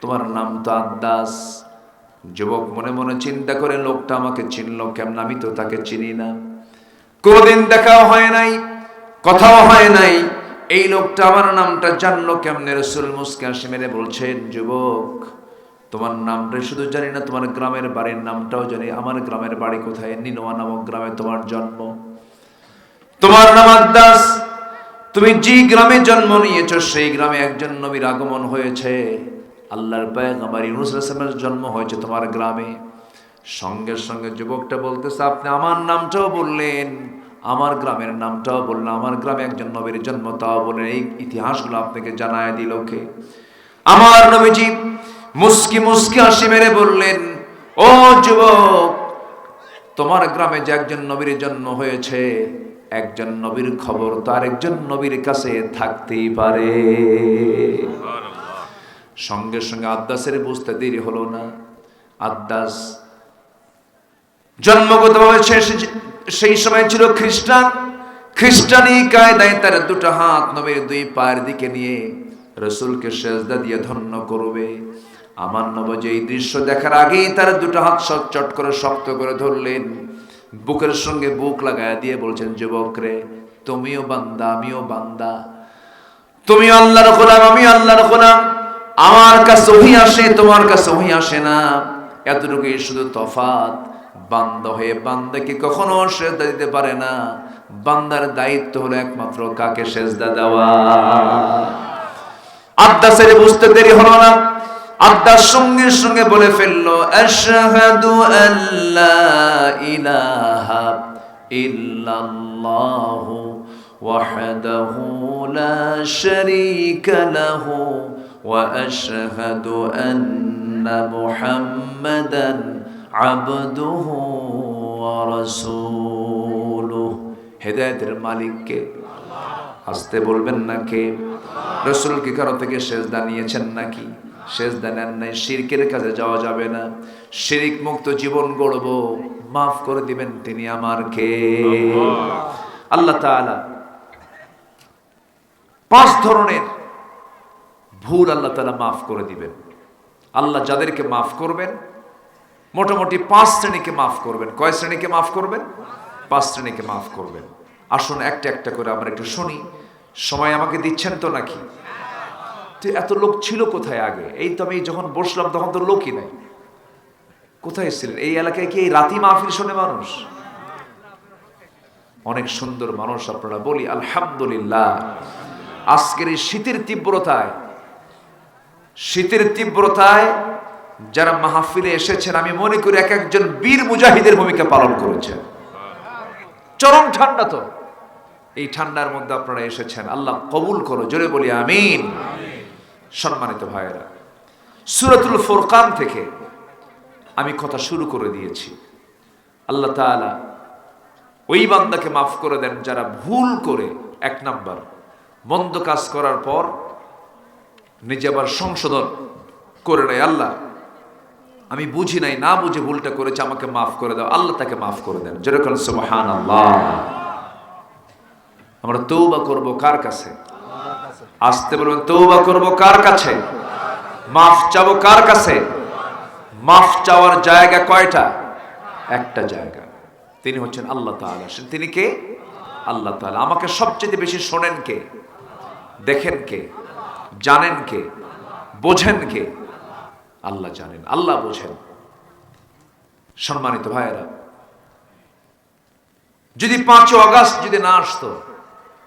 Speaker 1: তোমার নাম তো আদ্দাস। যুবক মনে মনে চিন্তা করে, লোকটা আমাকে চিনলো কেমন, আমি তো তাকে চিনি না, কোনদিন দেখাও হয় নাই, কথাও হয় নাই, এই লোকটা আমার নামটা জানলো কেমনে? রাসূল মুস্কি হাসি মেরে বলছেন, যুবক, তোমার নামটা শুধু জানি না, তোমার গ্রামের বাড়ির নামটাও জানি। আমার গ্রামের বাড়ি কোথায়? নিনোয়া নামক গ্রামে তোমার জন্ম। তোমার নাম আদ্দাস। তুমি যে গ্রামে জন্ম নিয়েছো সেই গ্রামে একজন নবীর আগমন হয়েছে। আল্লাহর পয়গম্বর ইউনূস আলাইহিস সালামের জন্ম হয়েছে তোমার গ্রামে। সঙ্গে সঙ্গে যুবকটা বলতেছে, আপনি আমার নামটাও বললেন, আমার গ্রামের নামটাও বললেন, আমার গ্রামে একজন নবীর জন্ম তাও বললেন। এই ইতিহাসগুলো আপনাকে জানায় দিল কে? আমার নবীজি মুস্কি মুস্কি হাসি মেরে বললেন, ও যুবক, তোমার গ্রামে যে একজন নবীর জন্ম হয়েছে, একজন নবীর খবর তো আরেকজন নবীর কাছে থাকতেই পারে। সঙ্গে সঙ্গে আদ্দাসের বুঝতে দেরি হলো না। আদ্দাস জন্মগতভাবে সেই সময় ছিল খ্রিস্টানি কায়দায় তার 2টা হাত নবীর 2 পায়ের দিকে নিয়ে রাসূলকে সেজদা দিয়ে ধন্য করবে। আমার নবী এই দৃশ্য দেখার আগেই তার 2টা হাত চট করে শক্ত করে ধরলেন, বুকের সঙ্গে বুক লাগায়া দিয়ে বলছেন, যুবক রে, তুমিও বান্দা আমিও বান্দা, তুমি আল্লাহর গোলাম আমি আল্লাহর গোলাম। আমার কাছে ওহী আসে, তোমার কাছে ওহী আসে না, এতটুকুই শুধু তফাৎ। বান্দা হয়ে বান্দাকে কখনো সেজদা দিতে পারে না। বান্দার দায়িত্ব হলো একমাত্র কাকে সেজদা দেওয়া। আদ্দাসের বুঝতে দেরি হলো না। আদ্দাস সঙ্গে সঙ্গে বলে ফেললো, আশহাদু আল্লা ইলাহা ইল্লাল্লাহু ওয়াহদাহু লা শারীকা লাহু ওয়া আশহাদু আন্না মুহাম্মাদান আবদুহু ওয়া রাসূলুহু। হেদায়েতের মালিক কে? আসতে বলবেন না কে? রাসূল কি কারো থেকে সেজদা নিয়েছেন নাকি? সেজদা নেন নাই। শিরকের কাছে যাওয়া যাবে না। শিরিক মুক্ত জীবন গড়ব, মাফ করে দিবেন তিনি আমার কে? আল্লাহ তাআলা 5 ধরনের ভুল আল্লাহ তাআলা মাফ করে দিবেন। আল্লাহ যাদেরকে মাফ করবেন মোটামুটি 5 শ্রেণীকে মাফ করবেন। কয় শ্রেণীকে মাফ করবেন? 5 শ্রেণীকে মাফ করবেন। আসুন একটা একটা করে আমরা একটু শুনি। সময় আমাকে দিচ্ছেন তো নাকি? তো এত লোক ছিল কোথায় আগে? এই তো আমি যখন বসলাম তখন তো লোকই নাই। কোথায় ছিলেন? এই এলাকায় কি এই রাতি মাহফিল শোনে মানুষ? অনেক সুন্দর মানুষ আপনারা, বলি আলহামদুলিল্লাহ। আজকের এই শীতের তীব্রতায় যারা মাহফিলে এসেছেন, আমি মনে করি এক একজন বীর মুজাহিদের ভূমিকা পালন করেছেন। চরম ঠান্ডা তো, এই ঠান্ডার মধ্যে আপনারা এসেছেন, আল্লাহ কবুল করো, জোরে বলি আমিন। সম্মানিত ভাইয়েরা, সূরাতুল ফুরকান থেকে আমি কথা শুরু করে দিয়েছি। আল্লাহ তাআলা ওই বান্দাকে মাফ করে দেন যারা ভুল করে, 1 নাম্বার, মন্দ কাজ করার পর নিজে আবার সংশোধন করে নেয়। আল্লাহ আমি বুঝি নাই, না বুঝে ভুলটা করেছে, আমাকে মাফ করে দাও। আল্লাহ তাকে মাফ করে দেন, যেরকম সুবহানাল্লাহ। আমরা তওবা করব কার কাছে? আসতে বলবেন, তওবা করব কার কাছে? মাফ চাবো কার কাছে? মাফ চাওয়ার জায়গা কয়টা? একটা জায়গা, তিনি হচ্ছেন আল্লাহ তাআলা। তিনি কে? আল্লাহ তাআলা। আমাকে সবচেয়ে বেশি শোনেন কে? দেখেন কে? জানেন কে? বোঝেন কে? আল্লাহ জানেন, আল্লাহ বোঝেন। সম্মানিত ভাইয়েরা, যদি 5 আগস্ট যদি না আসতো,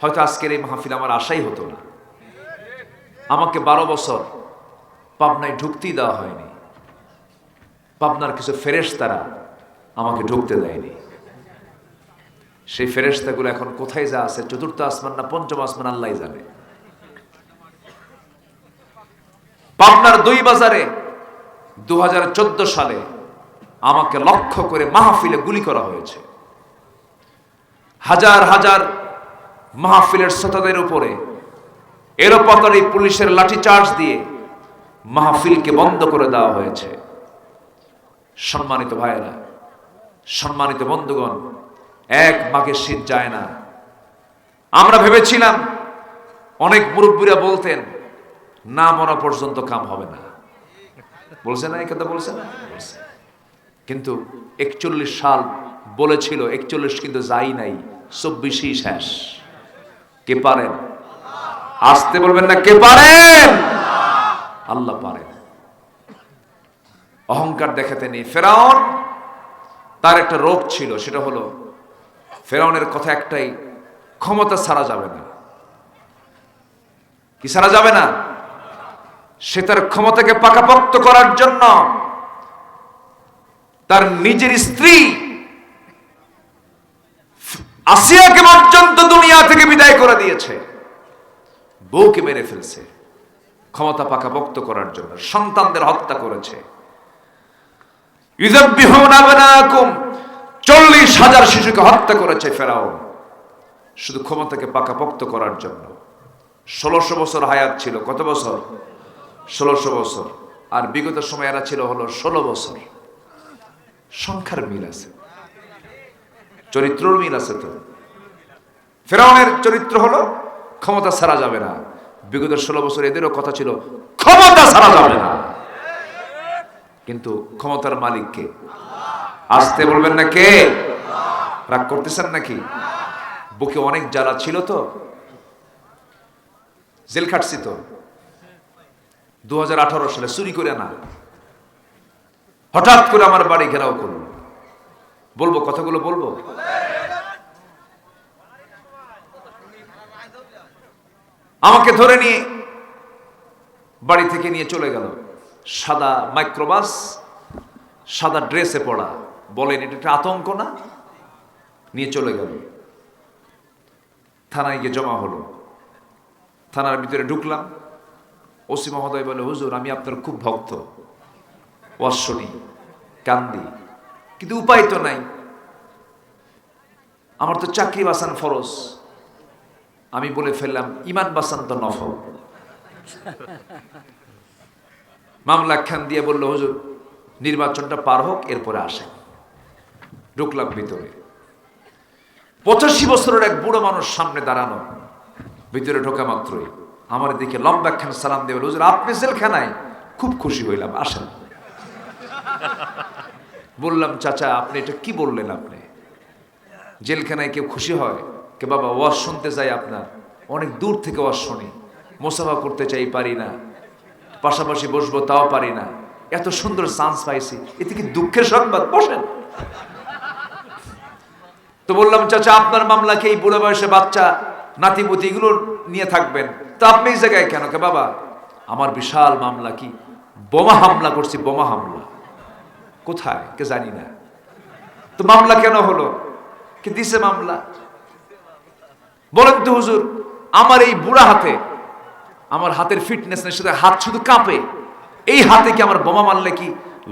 Speaker 1: হয়তো আজকের এই মাহফিল আমার আশাই হতো না। আমাকে 12 বছর পাবনায় ঢুকতেই দেওয়া হয়নি। পাবনার কিছু ফেরেশতারা আমাকে ঢুকতে দেয়নি। সেই ফেরেশতাগুলো এখন কোথায় যা আছে, 4র্থ আসমান না 5ম আসমান, আল্লাহই জানে। পাবনার 2 বাজারে 2014 সালে আমাকে লক্ষ্য করে মাহফিলে গুলি করা হয়েছে। হাজার হাজার মাহফিলের শ্রোতাদের উপরে এলোপাতাড়ি পুলিশের লাঠিচার্জ দিয়ে মাহফিলকে বন্ধ করে দেওয়া হয়েছে। সম্মানিত ভাইয়েরা, সম্মানিত বন্ধুগণ, 1 মাঘের শীত যায় না। আমরা ভেবেছিলাম, অনেক মুরব্বীরা বলতেন, না মরা পর্যন্ত কাম হবে না। বলছে না, এই কথা বলছে না? কিন্তু 41 সাল বলেছিল, 41 কিন্তু যাই নাই, 24ই শেষ। কে পারেন? আসতে বলবেন না, কে পারেন? আল্লাহ পারেন। অহংকার দেখাতে নেই। ফেরাউন, তার একটা রোগ ছিল, সেটা হলো ফেরাউনের কথা একটাই, ক্ষমতা ছাড়া যাবে না। কি ছাড়া যাবে না? সে তার ক্ষমতাকে পাকাপোক্ত করার জন্য তার নিজের স্ত্রী আসিয়াকে পর্যন্ত দুনিয়া থেকে বিদায় করে দিয়েছে, বউকে মেরে ফেলছে ক্ষমতা পাকাপোক্ত করার জন্য। সন্তানদের হত্যা করেছে। ইউযাব্বিহুনা আবনাকুম, 40,000 শিশুকে হত্যা করেছে ফেরাউন, শুধু ক্ষমতাকে পাকাপোক্ত করার জন্য। 1600 বছর হায়াত ছিল। কত বছর? 1600 বছর। আর বিগত সময় এরা ছিল হলো 16 বছর। সংখ্যার মিল আছে, চরিত্রের মিল আছে। তো ফেরাউনের চরিত্র হলো ক্ষমতা ছাড়া যাবে না। বিগত 16 বছর এদেরও কথা ছিল ক্ষমতা ছাড়া যাবে না। কিন্তু ক্ষমতার মালিক কে? আসতে বলবেন না, কে? রাগ করতেছেন নাকি? বুকে অনেক জ্বালা ছিল, তো জেল খাটছি তো। 2018 সালে চুরি করে না, হঠাৎ করে আমার বাড়ি ঘেরাও করল। বলবো কথাগুলো, বলবো। আমাকে ধরে নিয়ে বাড়ি থেকে নিয়ে চলে গেল। সাদা মাইক্রোবাস, সাদা ড্রেসে পড়া। বলেন, এটা একটা আতঙ্ক না? নিয়ে চলে গেল। থানায় গিয়ে জমা হলো। থানার ভিতরে ঢুকলাম। ওসি মহোদয় বলে, হুজুর আমি আপনার খুব ভক্ত, ওয়াজ শুনি, কান্দি, কিন্তু উপায় তো নাই, আমার তো চাকরি বাঁচান ফরজ। আমি বলে ফেললাম, ইমান বাঁচান তো নফল। মামলা খান দিয়ে বলল, হুজুর নির্বাচনটা পার হোক, এরপরে আসেন। ঢুকলাম ভিতরে। 85 বছরের এক বুড়ো মানুষ সামনে দাঁড়ানো। ভিতরে ঢোকা মাত্রই আমার দিকে লম্বা খান সালাম দিয়ে বলল, হুজুর আপনি জেলখানায়? খুব খুশি হইলাম, আসেন। বললাম, চাচা আপনি এটা কি বললেন? আপনি জেলখানায় কেউ খুশি হয়? কে বাবা ওয়াজ শুনতে চাই আপনার, অনেক দূর থেকে ওয়াজ শুনি, মোসাফা করতে চাই পারি না, পাশাপাশি বসবো তাও পারি না, এত সুন্দর চান্স পাইছি, এতে কি দুঃখের সংবাদ? বসেন। তো বললাম, চাচা আপনার মামলা কি এই বুড়ো বয়সে বাচ্চা নাতিপুতি এগুলো নিয়ে থাকবেন? তো আপনি এই জায়গায় কেন? কে বাবা আমার বিশাল মামলা, কি বোমা হামলা করছি, বোমা হামলা। কোথায়? কে জানি না। তো মামলা কেন হলো? কি দিছে মামলা? বলেন তো হুজুর, আমার এই বুড়া হাতে, আমার হাতের ফিটনেসের সাথে হাত শুধু কাঁপে, এই হাতে কি আমার বোমা মারলে কি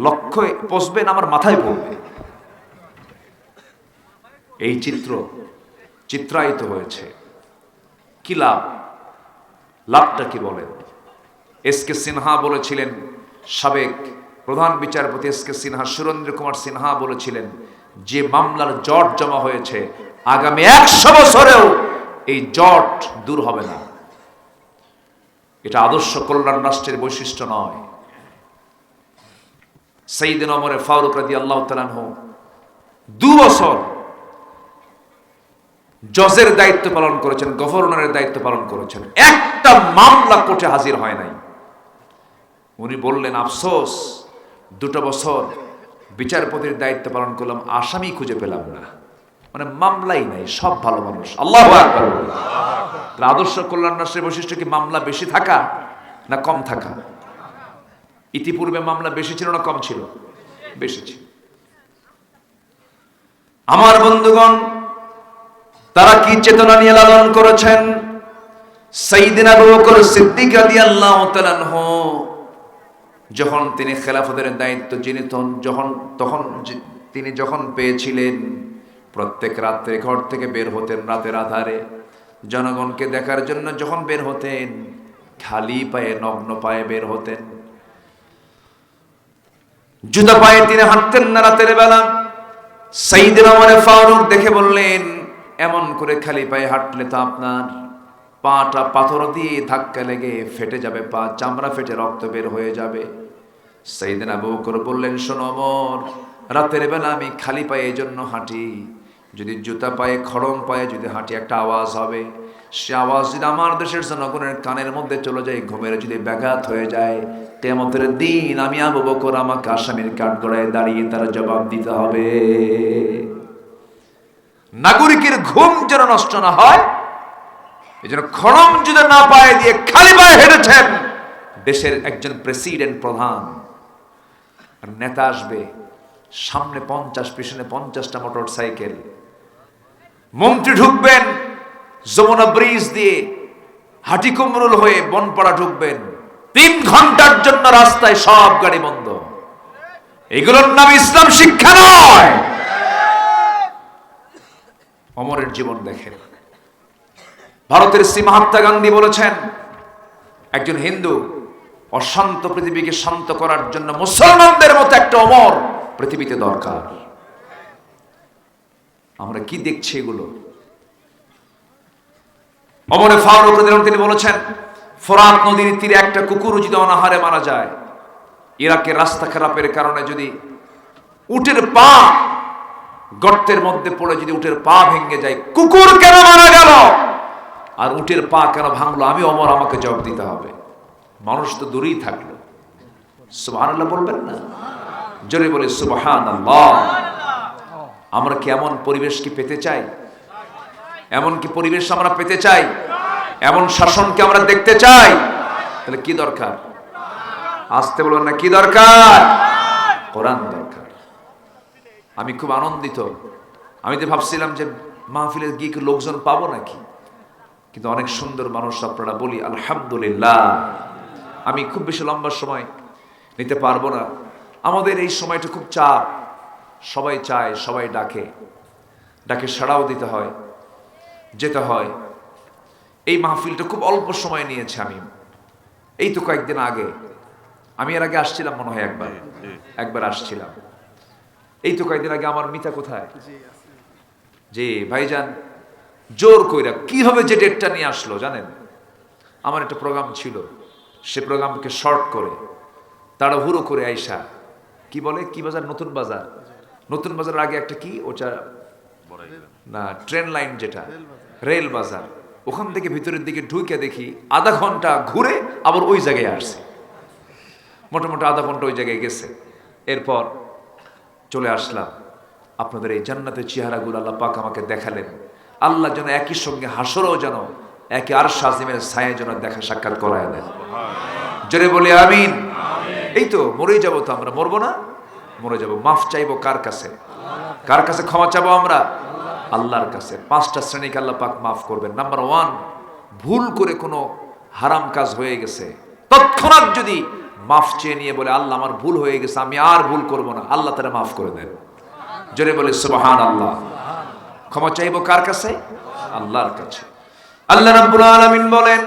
Speaker 1: লক্ষ্যে পৌঁছবে না আমার মাথায় পড়বে? এই চিত্রায়িত হয়েছে। কি লাভ? লাভটা কি বলেন? এস কে সিনহা বলেছিলেন, সাবেক প্রধান বিচারপতি এস কে সিনহা, সুরেন্দ্র কুমার সিনহা বলেছিলেন, যে মামলার জট জমা হয়েছে আগামী 100 বছরেও এই জট দূর হবে না। এটা আদর্শ কল্যাণ রাষ্ট্রের বৈশিষ্ট্য নয়। সাইয়েদনা ওমর ফারুক রাদিয়াল্লাহু তাআলা আনহু 2 বছর জজের দায়িত্ব পালন করেছেন, গভর্নরের দায়িত্ব পালন করেছেন, একটা মামলা কোর্টে হাজির হয় নাই। উনি বললেন, আফসোস 2 বছর বিচারপতির দায়িত্ব পালন করলাম, আসামি খুঁজে পেলাম না। মানে মামলাই নাই, সব ভালো মানুষ। আল্লাহু আকবার। আদর্শ কল্যাণ রাষ্ট্রের বৈশিষ্ট্য কি মামলা বেশি থাকা না কম থাকা? ইতিপূর্বে মামলা বেশি ছিল না কম ছিল? বেশি ছিল। আমার বন্ধুগণ, তারা কি চেতনা নিয়ে লালন করেছেন? সাইয়েদনা আবু বকর সিদ্দিক রাদিয়াল্লাহু তাআলা আনহু যখন তিনি খেলাফতের দায়িত্ব তিনি যখন পেয়েছিলেন, প্রত্যেক রাত্রে ঘর থেকে বের হতেন, রাতের আধারে জনগণকে দেখার জন্য যখন বের হতেন, খালি পায়ে, নগ্ন পায়ে বের হতেন। জুতা পায়ে তিনি হাঁটতেন না রাতের বেলা। সাইয়েদনা ওমর ফারুক দেখে বললেন, এমন করে খালি পায়ে হাঁটলে তো আপনার পাটা পাথর দিয়ে ধাক্কা লেগে ফেটে যাবে, পা চামড়া ফেটে রক্ত বের হয়ে যাবে। সাইয়েদনা আবু বকর বললেন, শোনো ওমর, রাতের বেলা আমি খালি পায়ে এই জন্য হাঁটি, যদি জুতা পায়ে, খড়ম পায়ে যদি হাঁটি, একটা আওয়াজ হবে, সে আওয়াজ যদি আমার দেশের জনগণের কানের মধ্যে চলে যায়, ঘুমের যদি ব্যাঘাত হয়ে যায়, কিয়ামতের দিন আমি আবু বকর আমাকে আসামির কাঠগড়ায় দাঁড়িয়ে তার জবাব দিতে হবে। নাগরিকের ঘুম যেন নষ্ট না হয়, এই জন্য খড়ম যদি না পায়ে দিয়ে খালি পায়ে হেঁটেছেন দেশের একজন প্রেসিডেন্ট, প্রধান। আর নেতা আসবে, সামনে 50, পিছনে 50টা মোটর সাইকেল। মন্ত্রী ঢুকবেন যমুনা ব্রিজ দিয়ে, হাটিকুমরুল হয়ে বনপাড়া ঢুকবেন, 3 ঘন্টার জন্য রাস্তায় সব গাড়ি বন্ধ। এগুলোর নাম ইসলাম শিক্ষা নয়। ওমরের জীবন দেখেন। ভারতের শ্রী মহাত্মা গান্ধী বলেছেন, একজন হিন্দু অশান্ত পৃথিবীকে শান্ত করার জন্য মুসলমানদের মতো একটা ওমর পৃথিবীতে দরকার। আমরা কি দেখছি এগুলো? ওমর ফারুক রাদিয়াল্লাহু তিনি বলেছেন, ফোরাত নদীর তীরে একটা কুকুর যদি অনাহারে মারা যায়, ইরাকের রাস্তা খারাপের কারণে যদি উটের পা গর্তের মধ্যে পড়ে যদি উটের পা ভেঙে যায়, কুকুর কেন মারা গেল আর উটের পা কেন ভাঙলো, আমি ওমর আমাকে জবাব দিতে হবে। মানুষ তো দূরেই থাকলো। সুবহানাল্লাহ বলবেন না? জোরে বলে সুবহানাল্লাহ। আমরা কি এমন পরিবেশ কি পেতে চাই? এমন কি পরিবেশ আমরা পেতে চাই? এমন শাসনকে আমরা দেখতে চাই? তাহলে কি দরকার? আসতে বলবেন না, কি দরকার? কোরআন দরকার। আমি খুব আনন্দিত। আমি তো ভাবছিলাম যে মাহফিলে গিয়ে লোকজন পাবো নাকি, কিন্তু অনেক সুন্দর মানুষ আপনারা, বলি আলহামদুলিল্লাহ। আমি খুব বেশি লম্বা সময় নিতে পারবো না। আমাদের এই সময়টা খুব চাপ, সবাই চায়, সবাই ডাকে সাড়াও দিতে হয়, যেতে হয়। এই মাহফিলটা খুব অল্প সময় নিয়েছে। আমি এই তো কয়েকদিন আগে, আমি এর আগে আসছিলাম মনে হয় একবার আসছিলাম। এই তো কয়েকদিন আগে আমার মিতা কোথায়, যে ভাইজান জোর কইরা কিভাবে যে ডেটটা নিয়ে আসলো জানেন? আমার একটা প্রোগ্রাম ছিল, সে প্রোগ্রামকে শর্ট করে তাড়াহুড়ো করে আইসা, কি বলে, কি বাজার, নতুন বাজার নতুন বাজারের আগে একটা কি ওটা না ট্রেন লাইন যেটা রেল বাজার, ওখান থেকে ভিতরের দিকে ঢুকে দেখি আধা ঘন্টা ঘুরে আবার ওই জায়গায় আসছে। মোটামুটি আধা ঘন্টা ওই জায়গায় গেছে। এরপর চলে আসলাম। আপনাদের এই জান্নাতের চেহারাগুলো আল্লাহ পাক আমাকে দেখালেন। আল্লাহ যেন একই সঙ্গে হাসরও যেন একে আরশ আজিমের ছায়া যেন দেখা সাক্ষাৎ করায় দেন। জোরে বলি আমিন। এই তো মরেই যাবো, তো আমরা মরবো না? মরে যাবো। মাফ চাইবো কার কাছে? কার কাছে ক্ষমা চাবো আমরা? আল্লাহর কাছে। 5টা শ্রেণীকে আল্লাহ পাক মাফ করবেন। নাম্বার 1, ভুল করে কোনো হারাম কাজ হয়ে গেছে, তৎক্ষণাৎ যদি মাফ চেয়ে নিয়ে বলে আল্লাহ আমার ভুল হয়ে গেছে, আমি আর ভুল করব না, আল্লাহ তারা মাফ করে দেন। জোরে বলে সুবহানাল্লাহ। ক্ষমা চাইবো কার কাছে? আল্লাহর কাছে। আল্লাহ রাব্বুল আলামিন বলেন,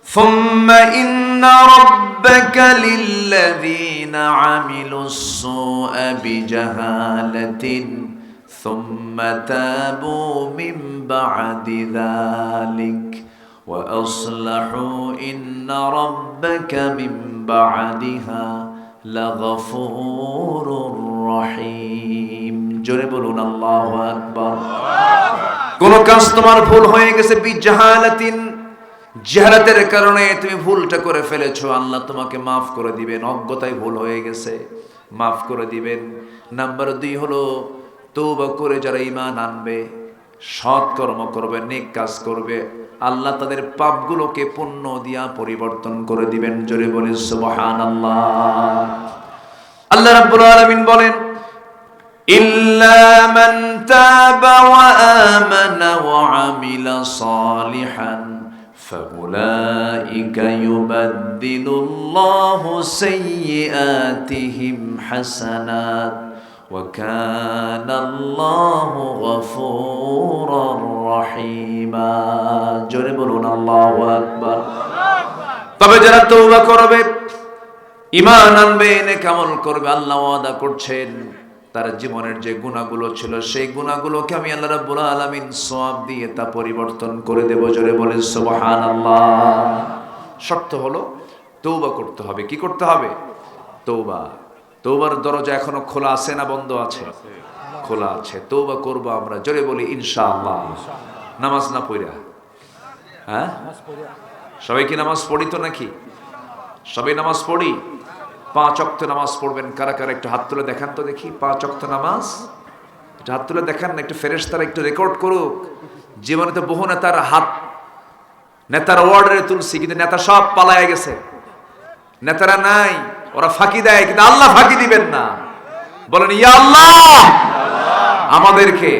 Speaker 1: ثم إن ربك للذين عملوا السوء بجهالة ثم تابوا من بعد ذلك وأصلحوا إن ربك من بعدها لغفور رحيم। জোরে বলুন আল্লাহু আকবার। কোন কাজ তোমার ভুল হয়ে গেছে, বিজাহালাতিন, জাহালাতের কারণে তুমি ভুলটা করে ফেলেছো, আল্লাহ তোমাকে মাফ করে দিবেন। অজ্ঞতায় ভুল হয়ে গেছে, মাফ করে দিবেন। নাম্বার 2 হলো তওবা করে যারা ঈমান আনবে, সৎ কর্ম করবে, নেক কাজ করবে, আল্লাহ তাদের পাপগুলোকে পুণ্য দিয়া পরিবর্তন করে দিবেন। জোরে বলে সুবহানাল্লাহ। আল্লাহ রাব্বুল আলামিন বলেন, ইল্লা মান তাবা ওয়া আমানা ওয়া আমিলা সালিহান فأولئك يبدل الله سيئاتهم حسنات وكان الله غفورا رحيما। জোরে বলুন আল্লাহু আকবার। তবে যারা তওবা করবে, ঈমান আনবে, নেক আমল করবে, আল্লাহ ওয়াদা করছেন তার জীবনের যে গুনাহগুলো ছিল সেই গুনাহগুলোকে আমি আল্লাহ রাব্বুল আলামিন সওয়াব দিয়ে তা পরিবর্তন করে দেব। জোরে বলেন সুবহানাল্লাহ। শর্ত হলো তওবা করতে হবে। কি করতে হবে? তওবা। তওবার দরজা এখনো খোলা আছে না বন্ধ আছে? খোলা আছে। তওবা করব আমরা। জোরে বলি ইনশাআল্লাহ। নামাজ না পড়া? হ্যাঁ, সবাই কি নামাজ পড়ি তো নাকি? সবাই নামাজ পড়ি। 5 ওয়াক্ত নামাজ পড়বেন কারা কারা? একটু হাত তুলে দেখান তো দেখি। 5 ওয়াক্ত নামাজ একটু হাত তুলে দেখান না, একটু ফেরেশতারা একটু রেকর্ড করুক। জীবনে তো বহু নেতার হাত, নেতার ওয়ার্ডে তুলছি, কিন্তু নেতা সব পালায় গেছে, নেতারা নাই, ওরা ফাঁকি দেয়, কিন্তু আল্লাহ ফাঁকি দিবেন না। বলেন ইয়া আল্লাহ, আমাদেরকে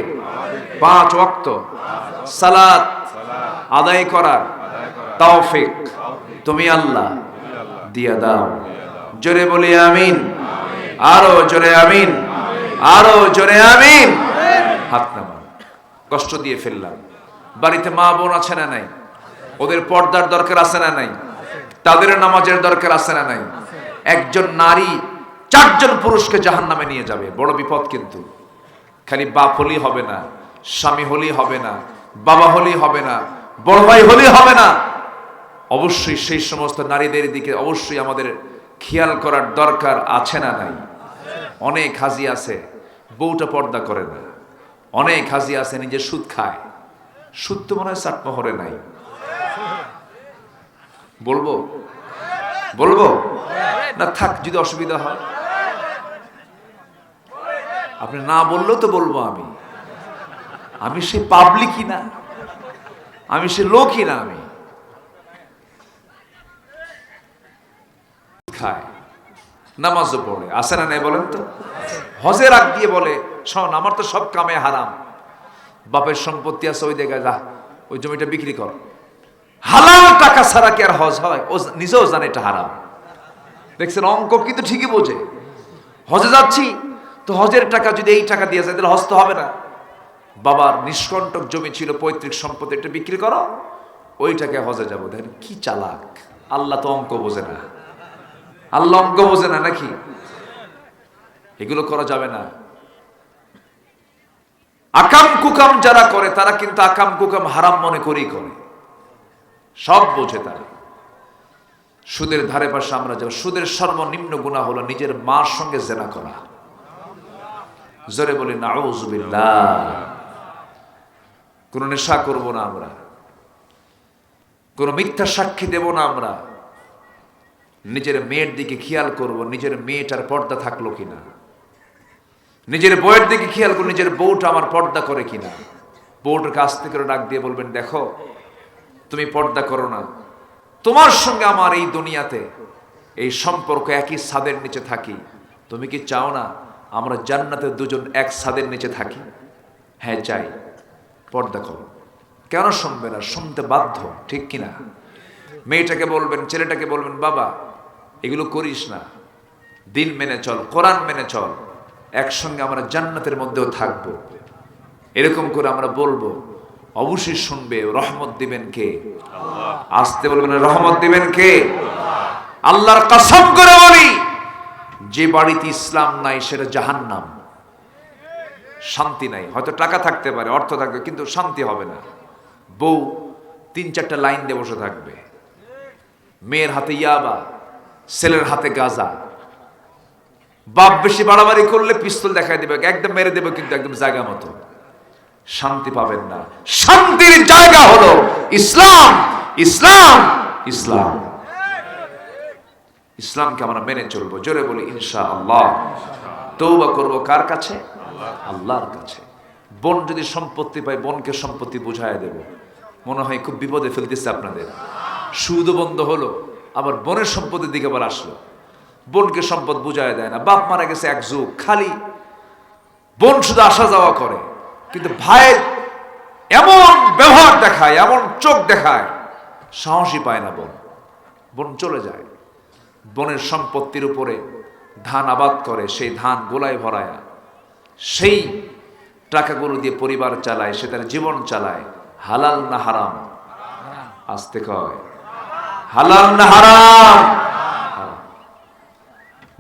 Speaker 1: 5 ওয়াক্ত সালাত আদায় করার তৌফিক তুমি আল্লাহ দিয়া দাও। জোরে বলি আমিন। আরো জোরে আমিন। আরো জোরে আমিন। হাত নামান। কষ্ট দিয়ে ফেললাম। বাড়িতে মা বোন আছে না নাই? ওদের পর্দার দরকার আছে না নাই? তাদের নামাজের দরকার আছে না নাই? একজন নারী 4 জন পুরুষকে জাহান্নামে নিয়ে যাবে। বড় বিপদ কিন্তু। খালি বাপ হলেই হবে না, স্বামী হলেই হবে না, বাবা হলেই হবে না, বড় ভাই হলেই হবে না। অবশ্যই সেই সমস্ত নারীদের দিকে অবশ্যই আমাদের খেয়াল করার দরকার আছে না নাই? অনেক হাজি আছে বউটা পর্দা করে না, অনেক হাজি আছে নিজে সুদ খায়। সুদ তো মনে হয় 7 মোহরে নাই। বলবো বলবো না থাক, যদি অসুবিধা হয় আপনি না বললেও তো বলবো। আমি সে পাবলিকই না, আমি সে লোকই না। আমি খায়, নামাজও পড়ে, আসে না নাই বলেন তো? হজের আগ দিয়ে বলে শোন আমার তো সব কামে হারাম, বাপের সম্পত্তি আছে ওই জায়গায় যা, ওই জমিটা বিক্রি কর। হালাল টাকা ছাড়া কি আর হজ হয়? ও নিজেও জানে এটা হারাম। দেখছেন অঙ্ক কিন্তু ঠিকই বোঝে। হজে যাচ্ছি তো হজের টাকা যদি এই টাকা দিয়ে যায় তাহলে হজ তো হবে না। বাবার নিষ্কণ্টক জমি ছিল, পৈতৃক সম্পত্তি, এটা বিক্রি করো, ওই টাকায় হজে যাবো। দেখেন কি চালাক। আল্লাহ তো অঙ্ক বোঝে না, আল্লাহ অঙ্ক বোঝে না নাকি? এগুলো করা যাবে না। আকাম কুকাম যারা করে তারা কিন্তু আকাম কুকাম হারাম মনে করেই করে, সব বোঝে তারা। সুদের ধারে পাশে আমরা যাব। সুদের সর্বনিম্ন গুনাহ হলো নিজের মার সঙ্গে জেনা করা। জোরে বলি নাউযুবিল্লাহ। কোনো নেশা করব না আমরা, কোনো মিথ্যা সাক্ষী দেব না আমরা। নিজের মেয়ের দিকে খেয়াল করব, নিজের মেয়েটার পর্দা থাকলো কিনা। নিজের বউয়ের দিকে খেয়াল করব, নিজের বউটা আমার পর্দা করে কিনা। বউটার কাছ থেকে ডাক দিয়ে বলবেন, দেখো তুমি পর্দা করো না, তোমার সঙ্গে আমার এই দুনিয়াতে এই সম্পর্ক একই ছাদের নিচে থাকি, তুমি কি চাও না আমরা জান্নাতে দুজন এক ছাদের নিচে থাকি? হ্যাঁ চাই। পর্দা করো। কেন শুনবে না? শুনতে বাধ্য, ঠিক কিনা? মেয়েটাকে বলবেন, ছেলেটাকে বলবেন, বাবা এগুলো করিস না, দিন মেনে চল, কোরআন মেনে চল, একসঙ্গে আমরা জান্নাতের মধ্যেও থাকবো। এরকম করে আমরা বলবো, অবশ্যই শুনবে। রহমত দিবেন কে? আসতে বলবেন, রহমত দিবেন কে? আল্লাহর কসম করে বলি, যে বাড়িতে ইসলাম নাই সেটা জাহান্নাম। শান্তি নাই। হয়তো টাকা থাকতে পারে, অর্থ থাকবে, কিন্তু শান্তি হবে না। বউ 3-4টা লাইন দিয়ে বসে থাকবে, মেয়ের হাতে ইয়াবা, ছেলের হাতে গাঁজা। বাপ বেশি বাড়াবাড়ি করলে পিস্তল দেখাই দেবে, একদম মেরে দেবে, কিন্তু একদম জায়গা মতো। শান্তি পাবেন না। শান্তির জায়গা হলো ইসলাম, ইসলাম, ইসলাম। ইসলামকে আমরা মেনে চলবো। জোরে বলি ইনশাআল্লাহ। তওবা করব কার কাছে? আল্লাহর কাছে। বোন যদি সম্পত্তি পায়, বোনকে সম্পত্তি বুঝায় দেব। মনে হয় খুব বিপদে ফেলতেছে আপনাদের। সুদ বন্ধ হলো, আবার বোনের সম্পত্তির দিকে আবার আসলো। বোনকে সম্পদ বুঝায় দেয় না। বাপ মারা গেছে এক যুগ, খালি বোন শুধু আসা যাওয়া করে, কিন্তু ভাইয়ের এমন ব্যবহার দেখায়, এমন চোখ দেখায়, সাহসী পায় না বোন। বোন চলে যায়। বোনের সম্পত্তির উপরে ধান আবাদ করে, সেই ধান গোলায় ভরায়, সেই টাকাগুলো দিয়ে পরিবার চালায়, সে তার জীবন চালায়। হালাল না হারাম? আসতে কয়, হালাল না হারাম?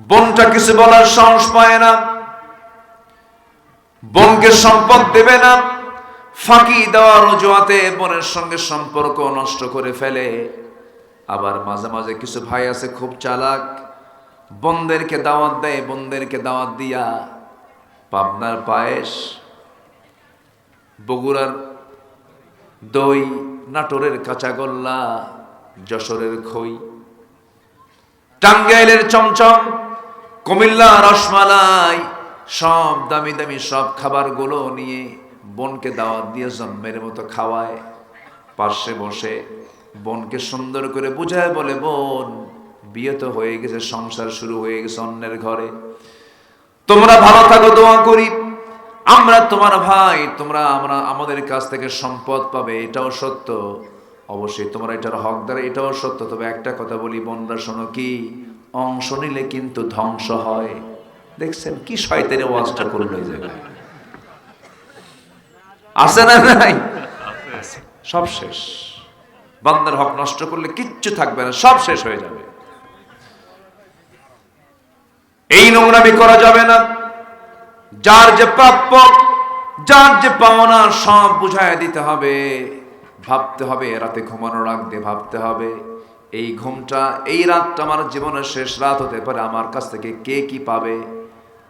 Speaker 1: বোনটা কিছু বলার সাহস পায় না, বোনকে সম্পদ দেবে না, ফাঁকি দেওয়ার অজুহাতে বোনের সঙ্গে সম্পর্ক নষ্ট করে ফেলে। আবার মাঝে মাঝে কিছু ভাই আছে খুব চালাক, বোনদেরকে দাওয়াত দেয়, বোনদেরকে দাওয়াত দিয়া পাবনার পায়েস, বগুড়ার দই, নাটোরের কাঁচাগোল্লা, যশোরের খই, টাঙ্গাইলের চমচম, কুমিল্লা রসমালাই, সব দামি দামি সব খাবারগুলো নিয়ে বোনকে দাওয়াত দিয়ে জন্মের মতো খাওয়ায়। পাশে বসে বোনকে সুন্দর করে বুঝায় বলে, বোন বিয়ে তো হয়ে গেছে, সংসার শুরু হয়ে গেছে অন্যের ঘরে, তোমরা ভালো থাকো, দোয়া করি, আমরা তোমার ভাই, তোমরা আমরা আমাদের কাছ থেকে সম্পদ পাবে, এটাও সত্য, অবশ্যই তোমরা এটার হকদার, এটাও সত্য। তবে একটা কথা বলি বোনরা, শোনো, কি অংশ নিলে কিন্তু ধ্বংস হয়। দেখছেন কি শয়তানি ওয়াজটা করলো এই জায়গায়? আছে না নাই? সব শেষ। বান্দার হক নষ্ট করলে কিচ্ছু থাকবে না, সব শেষ হয়ে যাবে। এই নোংরামি করা যাবে না। যার যে প্রাপ্য, যার যে পাওনা, সব বুঝায় দিতে হবে। ভাবতে হবে, রাতে ঘুমানোর আগ দিয়ে ভাবতে হবে, এই ঘুমটা, এই রাতটা আমার জীবনের শেষ রাত হতে পারে, আমার কাছ থেকে কে কি পাবে,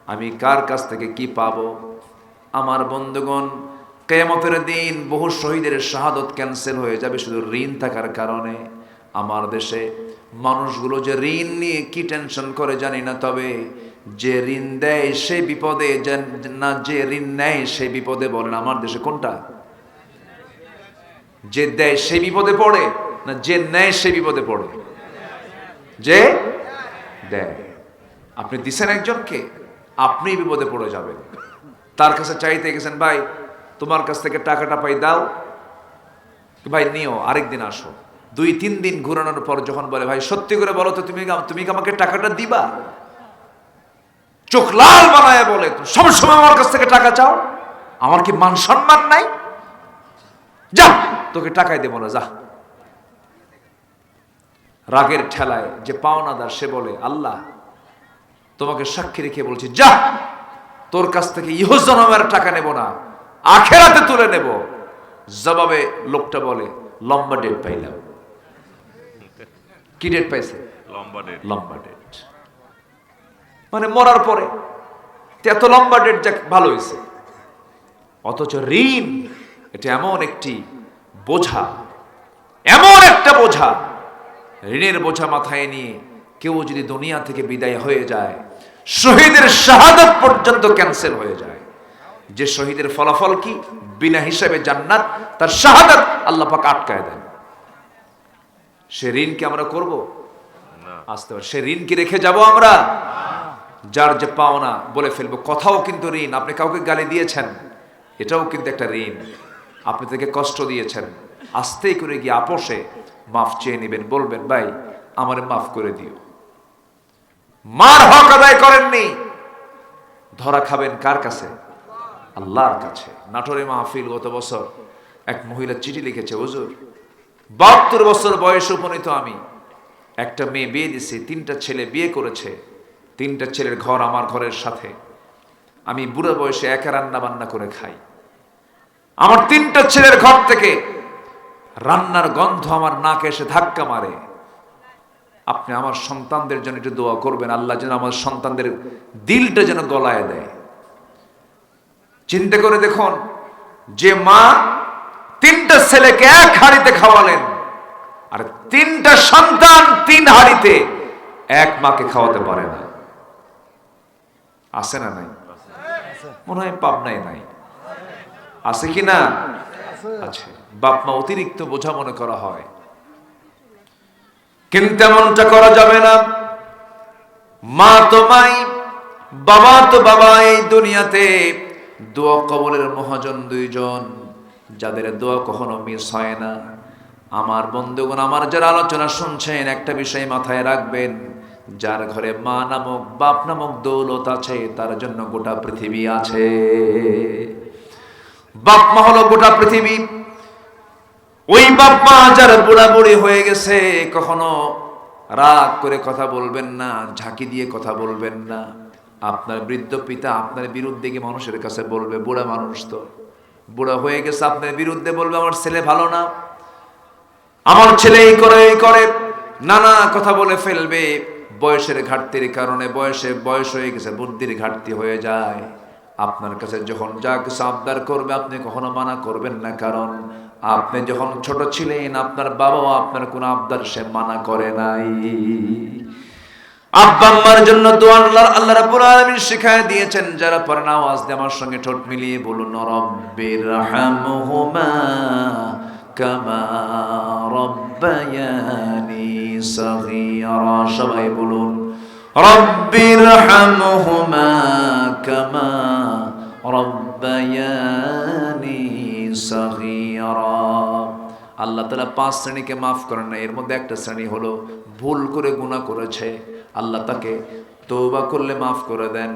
Speaker 1: আমি কার কাছ থেকে কি পাবো। আমার বন্ধুগণ, কিয়ামতের দিন বহু শহীদের শাহাদত ক্যান্সেল হয়ে যাবে শুধু ঋণ থাকার কারণে। আমার দেশে মানুষগুলো যে ঋণ নিয়ে কি টেনশন করে জানি না, তবে যে ঋণ দেয় সে বিপদে, না যে ঋণ নেয় সে বিপদে। বলেন আমার দেশে কোনটা? যে দেয় সে বিপদে পড়ে, না যে নেয় সে বিপদে পড়ে? যে দেয়। আপনি দিছেন একজনকে, আপনি বিপদে পড়ে যাবেন। তার কাছে চাইতে গেছেন, ভাই তোমার কাছ থেকে টাকাটা পাই, দাও, ভাই নিও, আরেকদিন আসো। 2-3 দিন ঘুরানোর পর যখন বলে, ভাই সত্যি করে বলো তো, তুমি আমাকে টাকাটা দিবা? চোখ লাল বানায় বলে, সবসময় আমার কাছ থেকে টাকা চাও, আমার কি মান সম্মান নাই? যা, তোকে টাকাই দেবো না, যা। রাগের ঠেলায় যে পাওনাদার সে বলে, আল্লাহ তোমাকে সাক্ষী রেখে বলছি, যা, তোর কাছ থেকে ইহজনমের টাকা নেব না, আখেরাতে তুলে নেব। জবাবে লোকটা বলে, লম্বা ডেট পাইলাম। কি ডেট পাইছে?
Speaker 2: লম্বা ডেট।
Speaker 1: লম্বা ডেট মানে মরার পরে। এত লম্বা ডেট যাক ভালো হয়েছে। অথচ ঋণ এটা এমন একটি বোঝা, এমন একটা বোঝা, ঋণের বোঝা মাথায় নিয়ে কেউ যদি দুনিয়া থেকে বিদায় হয়ে যায়, শহীদের শাহাদাত পর্যন্ত ক্যান্সেল হয়ে যায়। যে শহীদের ফলাফল কি? বিনা হিসাবে জান্নাত, তার শাহাদাত আল্লাহ পাক আটকায় দেন। সে ঋণ কি আমরা করব? আসতে পারে। সে ঋণ কি রেখে যাব আমরা? যার যে পাওনা বলে ফেলবো, কথাও কিন্তু ঋণ। আপনি কাউকে গালি দিয়েছেন, এটাও কিন্তু একটা ঋণ। আপনি তাকে কষ্ট দিয়েছেন, আস্তে করে গিয়ে আপোষে মাফ চেয়ে নেবেন, বলবেন ভাই আমারে মাফ করে দিও। মার হক আদায় করেননি, ধরা খাবেন কার কাছে? আল্লাহর কাছে। নাটোরে মাহফিল গত বছর এক মহিলা চিঠি লিখেছে, হুজুর 72 বছর বয়সে উপনীত আমি, একটা মেয়ে বিয়ে দিছি, 3টা ছেলে বিয়ে করেছে, 3টা ছেলের ঘর আমার ঘরের সাথে, আমি বুড়ো বয়সে একা রান্না বান্না করে খাই, আমার 3টা ছেলের ঘর থেকে রান্নার গন্ধ আমার নাকে এসে ধাক্কা মারে। আপনি আমার সন্তানদের জন্য একটু দোয়া করবেন, আল্লাহ যেন আমার সন্তানদের দিলটা যেন গলায় দেয়। চিন্তা করে দেখুন, যে মা 3টা ছেলেকে এক হাঁড়িতে খাওয়ালেন, আর 3টা সন্তান 3 হাঁড়িতে এক মাকে খাওয়াতে পারে না। আছে না নাই? মনে হয় পাবনায় নাই, আছে কি না? আছে। বাপ মা অতিরিক্ত বোঝা মনে করা হয়, কিন্তু এমনটা করা যাবে না। মা তো মাই, বাবা তো বাবা। এই দুনিয়াতে দোয়া কবুলের মহাজন 2জন, যাদের দোয়া কখনো মিস হয় না। আমার বন্ধুগণ, আমার যারা আলোচনা শুনছেন, একটা বিষয় মাথায় রাখবেন, যার ঘরে মা নামক বাপ নামক দৌলত আছে, তার জন্য গোটা পৃথিবী আছে। বাপ মা হলো গোটা পৃথিবী। ওই বাপ মা যারা বুড়া বুড়ি হয়ে গেছে, কখনো রাগ করে কথা বলবেন না, ঝাঁকি দিয়ে কথা বলবেন না। আপনার বৃদ্ধ পিতা আপনার বিরুদ্ধে গিয়ে মানুষের কাছে বলবে, বুড়া মানুষ তো, বুড়া হয়ে গেছে, আপনার বিরুদ্ধে বলবে আমার ছেলে ভালো না, আমার ছেলে এই করে এই করে, নানা কথা বলে ফেলবে। বয়সের ঘাটতির কারণে, বয়স হয়ে গেছে, বুদ্ধির ঘাটতি হয়ে যায়। আপনার কাছে যখন যা কিছু আবদার করবে, আপনি কখনো মানা করবেন না, কারণ আপনি যখন ছোট ছিলেন, আপনার বাবাও আপনার কোন আবদার সে মানা করে নাই। আব্বা আম্মার জন্য দোয়া আল্লাহ রাব্বুল আলামিন শিখায় দিয়েছেন। যারা পড়েন আওয়াজ দিয়ে আমার সঙ্গে ঠোঁট মিলিয়ে বলুন, রব্বিরহামহুমা কামা রব্বায়ানি সগীরা। সবাই বলুন, রব্বিরহামহুমা কামা রব্বায়ানি সগীরা। আল্লাহ তাআলা 5 শ্রেণীকে মাফ করেন না। এর মধ্যে একটা শ্রেণী হলো ভুল করে গুনাহ করেছে, আল্লাহ তাকে তওবা করলে মাফ করে দেন।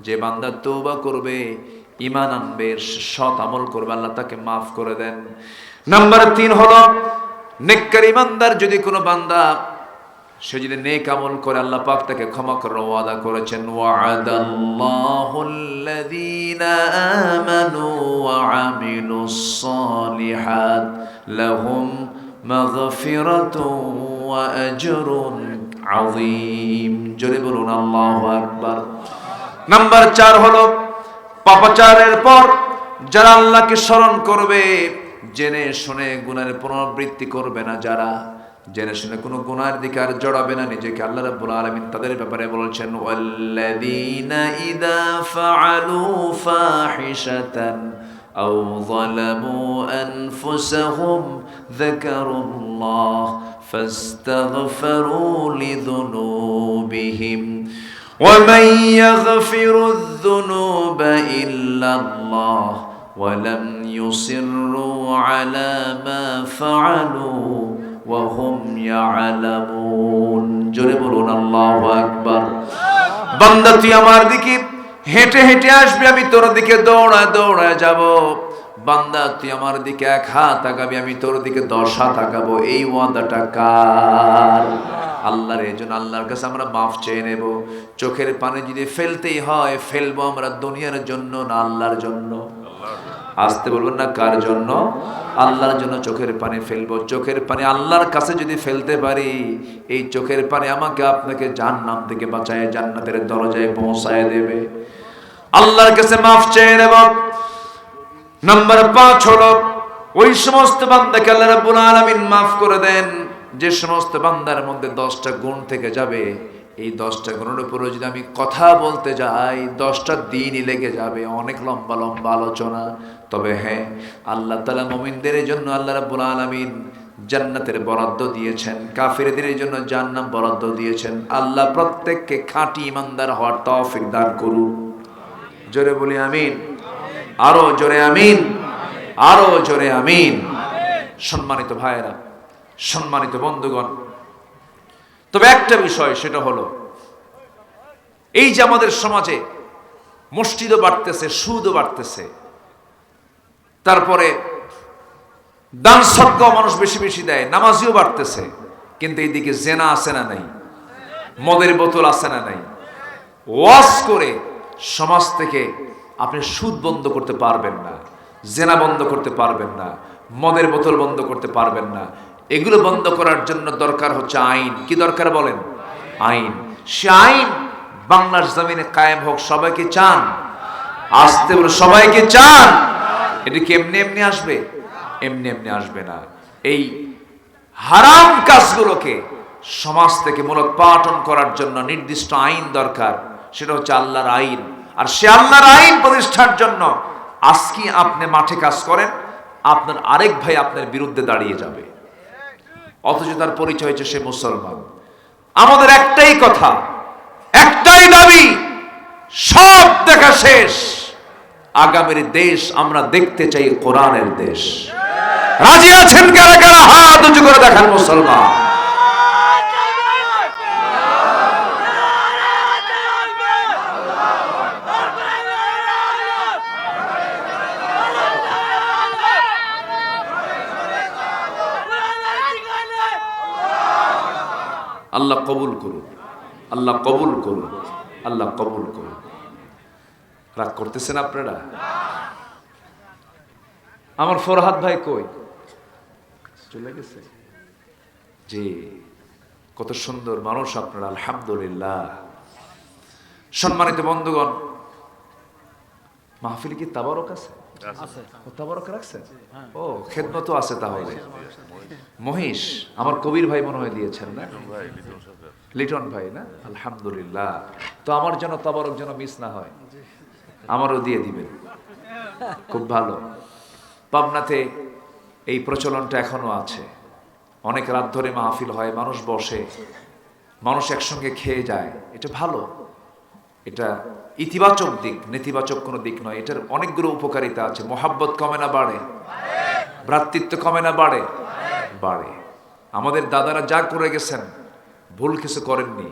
Speaker 1: যে বান্দা তওবা করবে, ঈমান আনবে, সৎ আমল করবে, আল্লাহ তাকে মাফ করে দেন। নাম্বার 3 হলো নেককার ঈমানদার যদি কোনো বান্দা সে যদি নেক আমল করে, আল্লাহ পাক তাকে ক্ষমা করার ওয়াদা করেছেন। ওয়া'আদাল্লাহুল্লাযীনা আমানু ওয়া আমিলুস সালিহাত লাহুম মাগফিরাতুন ওয়া আজরুন আযীম। জোরে বলুন আল্লাহু আকবার। নাম্বার 4 হলো পাপাচারের পর যারা আল্লাহকে স্মরণ করবে, জেনে শুনে গুনাহের পুনরাবৃত্তি করবে না, যারা জেনে শুনে কোনো গুনাহের দিকে আর জড়াবে না নিজেকে, আল্লাহ রাব্বুল আলামিন তাদের ব্যাপারে বলেছেন, ওয়াল্লাযীনা ইযা ফাআলু ফাহিশাতান আও যালামু আনফুসাহুম যাকারুল্লাহ ফাস্তাগফিরু লিযুনুবিহিম ওয়া মান ইয়াগফিরুয যুনুবা ইল্লাল্লাহ ওয়া লাম ইউসিররু আলা মা ফাআলু ওয়া হুম ইয়ালামুন। জোরে বলুন আল্লাহু আকবার। বান্দা তুই আমার দিকে হেঁটে হেঁটে আসবি, আমি তোর দিকে দৌড়ায় দৌড়ায় যাব। বান্দা তুই আমার দিকে 1 হাত আগাবি, আমি তোর দিকে 10 হাত আগাবো। এই ওয়াদাটা কার? আল্লাহর। এজন্য আল্লাহর কাছে আমরা মাফ চেয়ে নেব। চোখের পানি যদি ফেলতেই হয়, ফেলবো আমরা দুনিয়ার জন্য না আল্লাহর জন্য? আসতে বলবেন না, কার জন্য? আল্লাহর জন্য চোখের পানি ফেলবো। চোখের পানি আল্লাহর কাছে যদি ফেলতে পারি, এই চোখের পানি আমাকে আপনাকে জাহান্নাম থেকে বাঁচায় জান্নাতের দরজায় পৌঁছায় দেবে। আল্লাহর কাছে মাফ চেয়ে নেব। নাম্বার 5 হলো ওই সমস্ত বান্দাকে আল্লাহ রাব্বুল আলামিন মাফ করে দেন যে সমস্ত বান্দার মধ্যে 10টা গুণ থেকে যাবে। এই 10টা গুণের উপরে যদি আমি কথা বলতে যাই 10টা দিনই লেগে যাবে, অনেক লম্বা লম্বা আলোচনা। তবে হ্যাঁ, আল্লাহ তাআলা মুমিনদের জন্য আল্লাহ রাব্বুল আলামিন জান্নাতের বরাদ্দ দিয়েছেন, কাফিরদের জন্য জাহান্নাম বরাদ্দ দিয়েছেন। আল্লাহ প্রত্যেককে খাঁটি ঈমানদার হওয়ার তৌফিক দান করুন। জোরে বলি আমিন, আরো জোরে আমিন, আরো জোরে আমিন। সম্মানিত ভাইয়েরা, সম্মানিত বন্ধুগণ, তবে একটা বিষয়, সেটা হলো এই যে আমাদের সমাজে মসজিদও বাড়তেছে, সুদও বাড়তেছে, তারপরে দান সদকা মানুষ বেশি বেশি দেয়, নামাজিও বাড়তেছে, কিন্তু এইদিকে জেনা আছে না নাই, মদের বোতল আছে না নাই। ওয়াজ করে সমাজ থেকে আপনি সুদ বন্ধ করতে পারবেন না, জেনা বন্ধ করতে পারবেন না, মদের বোতল বন্ধ করতে পারবেন না। এগুলো বন্ধ করার জন্য দরকার হচ্ছে আইন। কি দরকার বলেন? আইন। সে আইন বাংলার জমিনে কায়েম হোক। সবাইকে চান? আসতে বলে সবাইকে চান? এটা কি এমনি এমনি আসবে? এমনি এমনি আসবে না। এই হারাম কাজগুলোকে সমাজ থেকে মূলোৎপাটন করার জন্য নির্দিষ্ট আইন দরকার, সেটা হচ্ছে আল্লাহর আইন। আর সে আল্লাহর আইন প্রতিষ্ঠার জন্য আজকে আপনি মাঠে কাজ করেন, আপনার আরেক ভাই আপনার বিরুদ্ধে দাঁড়িয়ে যাবে, অথচ তার পরিচয় হচ্ছে সে মুসলমান। আমাদের একটাই কথা, একটাই দাবি, সব দেখা শেষ, আগামীর দেশ আমরা দেখতে চাই কোরআনের দেশ। রাজি আছেন কারা কারা? হাত উঁচু করে দেখান মুসলমান। আল্লাহ কবুল করুন, আল্লাহ কবুল করুন, আল্লাহ কবুল করুন। রাগ করতেছেন আপনারা? আমার ফরহাদ ভাই কই? চলে গেছে? জি, কত সুন্দর মানুষ আপনারা, আলহামদুলিল্লাহ। সম্মানিত বন্ধুগণ, মাহফিলে কি তাবারক আছে? ও তাবারক রাখছে? ও খেদমত আছে তাহলে। মহিষ আমার কবির ভাই মনে হয় দিয়েছেন না? লিটন ভাই না? আলহামদুলিল্লাহ। তো আমার যেন তাবারক যেন মিস না হয়, আমারও দিয়ে দিবেন, খুব ভালো। পাবনাতে এই প্রচলনটা এখনো আছে। অনেক রাত ধরে মাহফিল হয়, মানুষ বসে, মানুষ একসঙ্গে খেয়ে যায়। এটা ভালো, এটা ইতিবাচক দিক, নেতিবাচক কোনো দিক নয়। এটার অনেকগুলো উপকারিতা আছে। মোহাব্বত কমে না বাড়ে? ভ্রাতৃত্ব কমে না বাড়ে? বাড়ে। আমাদের দাদারা যা করে গেছেন ভুল কিছু করেননি,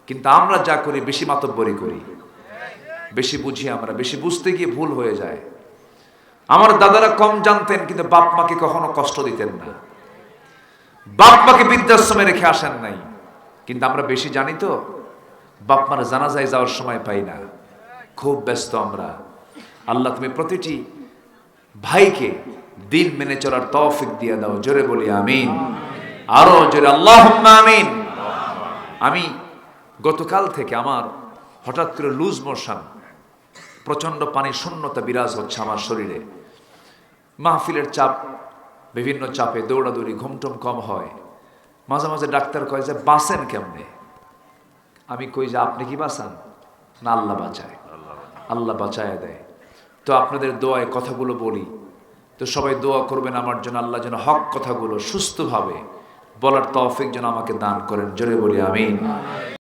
Speaker 1: কিন্তু আমরা যা করি বেশি মাতব্বরি করি, বেশি বুঝি, আমরা বেশি বুঝতে গিয়ে ভুল হয়ে যায়। আমার দাদারা কম জানতেন, কিন্তু বাপ মাকে কখনো কষ্ট দিতেন না, বাপ মাকে বৃদ্ধাশ্রমে রেখে আসেন নাই। কিন্তু আমরা বেশি জানি তো, বাপ মারা জানাজায় যাওয়ার সময় পাই না, খুব ব্যস্ত আমরা। আল্লাহ তুমি প্রতিটি ভাইকে দিন মেনে চলার তৌফিক দিয়ে দাও। জোরে বলি আমিন, আরো জোরে আল্লাহুম্মা আমিন। আমি গতকাল থেকে আমার হঠাৎ করে লুজ মোশন, প্রচন্ড পানির শূন্যতা বিরাজ হচ্ছে আমার শরীরে। মাহফিলের চাপ, বিভিন্ন চাপে দৌড়াদৌড়ি, ঘুমটুম কম হয়। মাঝে মাঝে ডাক্তার কয় যে বাঁচেন কেমনে? আমি কই যে আপনি কি বাঁচান না আল্লাহ বাঁচায়? আল্লাহ বাঁচায় দেয়। তো আপনাদের দোয়ায় কথাগুলো বলি, তো সবাই দোয়া করবেন আমার জন্য, আল্লাহ যেন হক কথাগুলো সুস্থভাবে বলার তৌফিক যেন আমাকে দান করেন। জোরে বলি আমিন।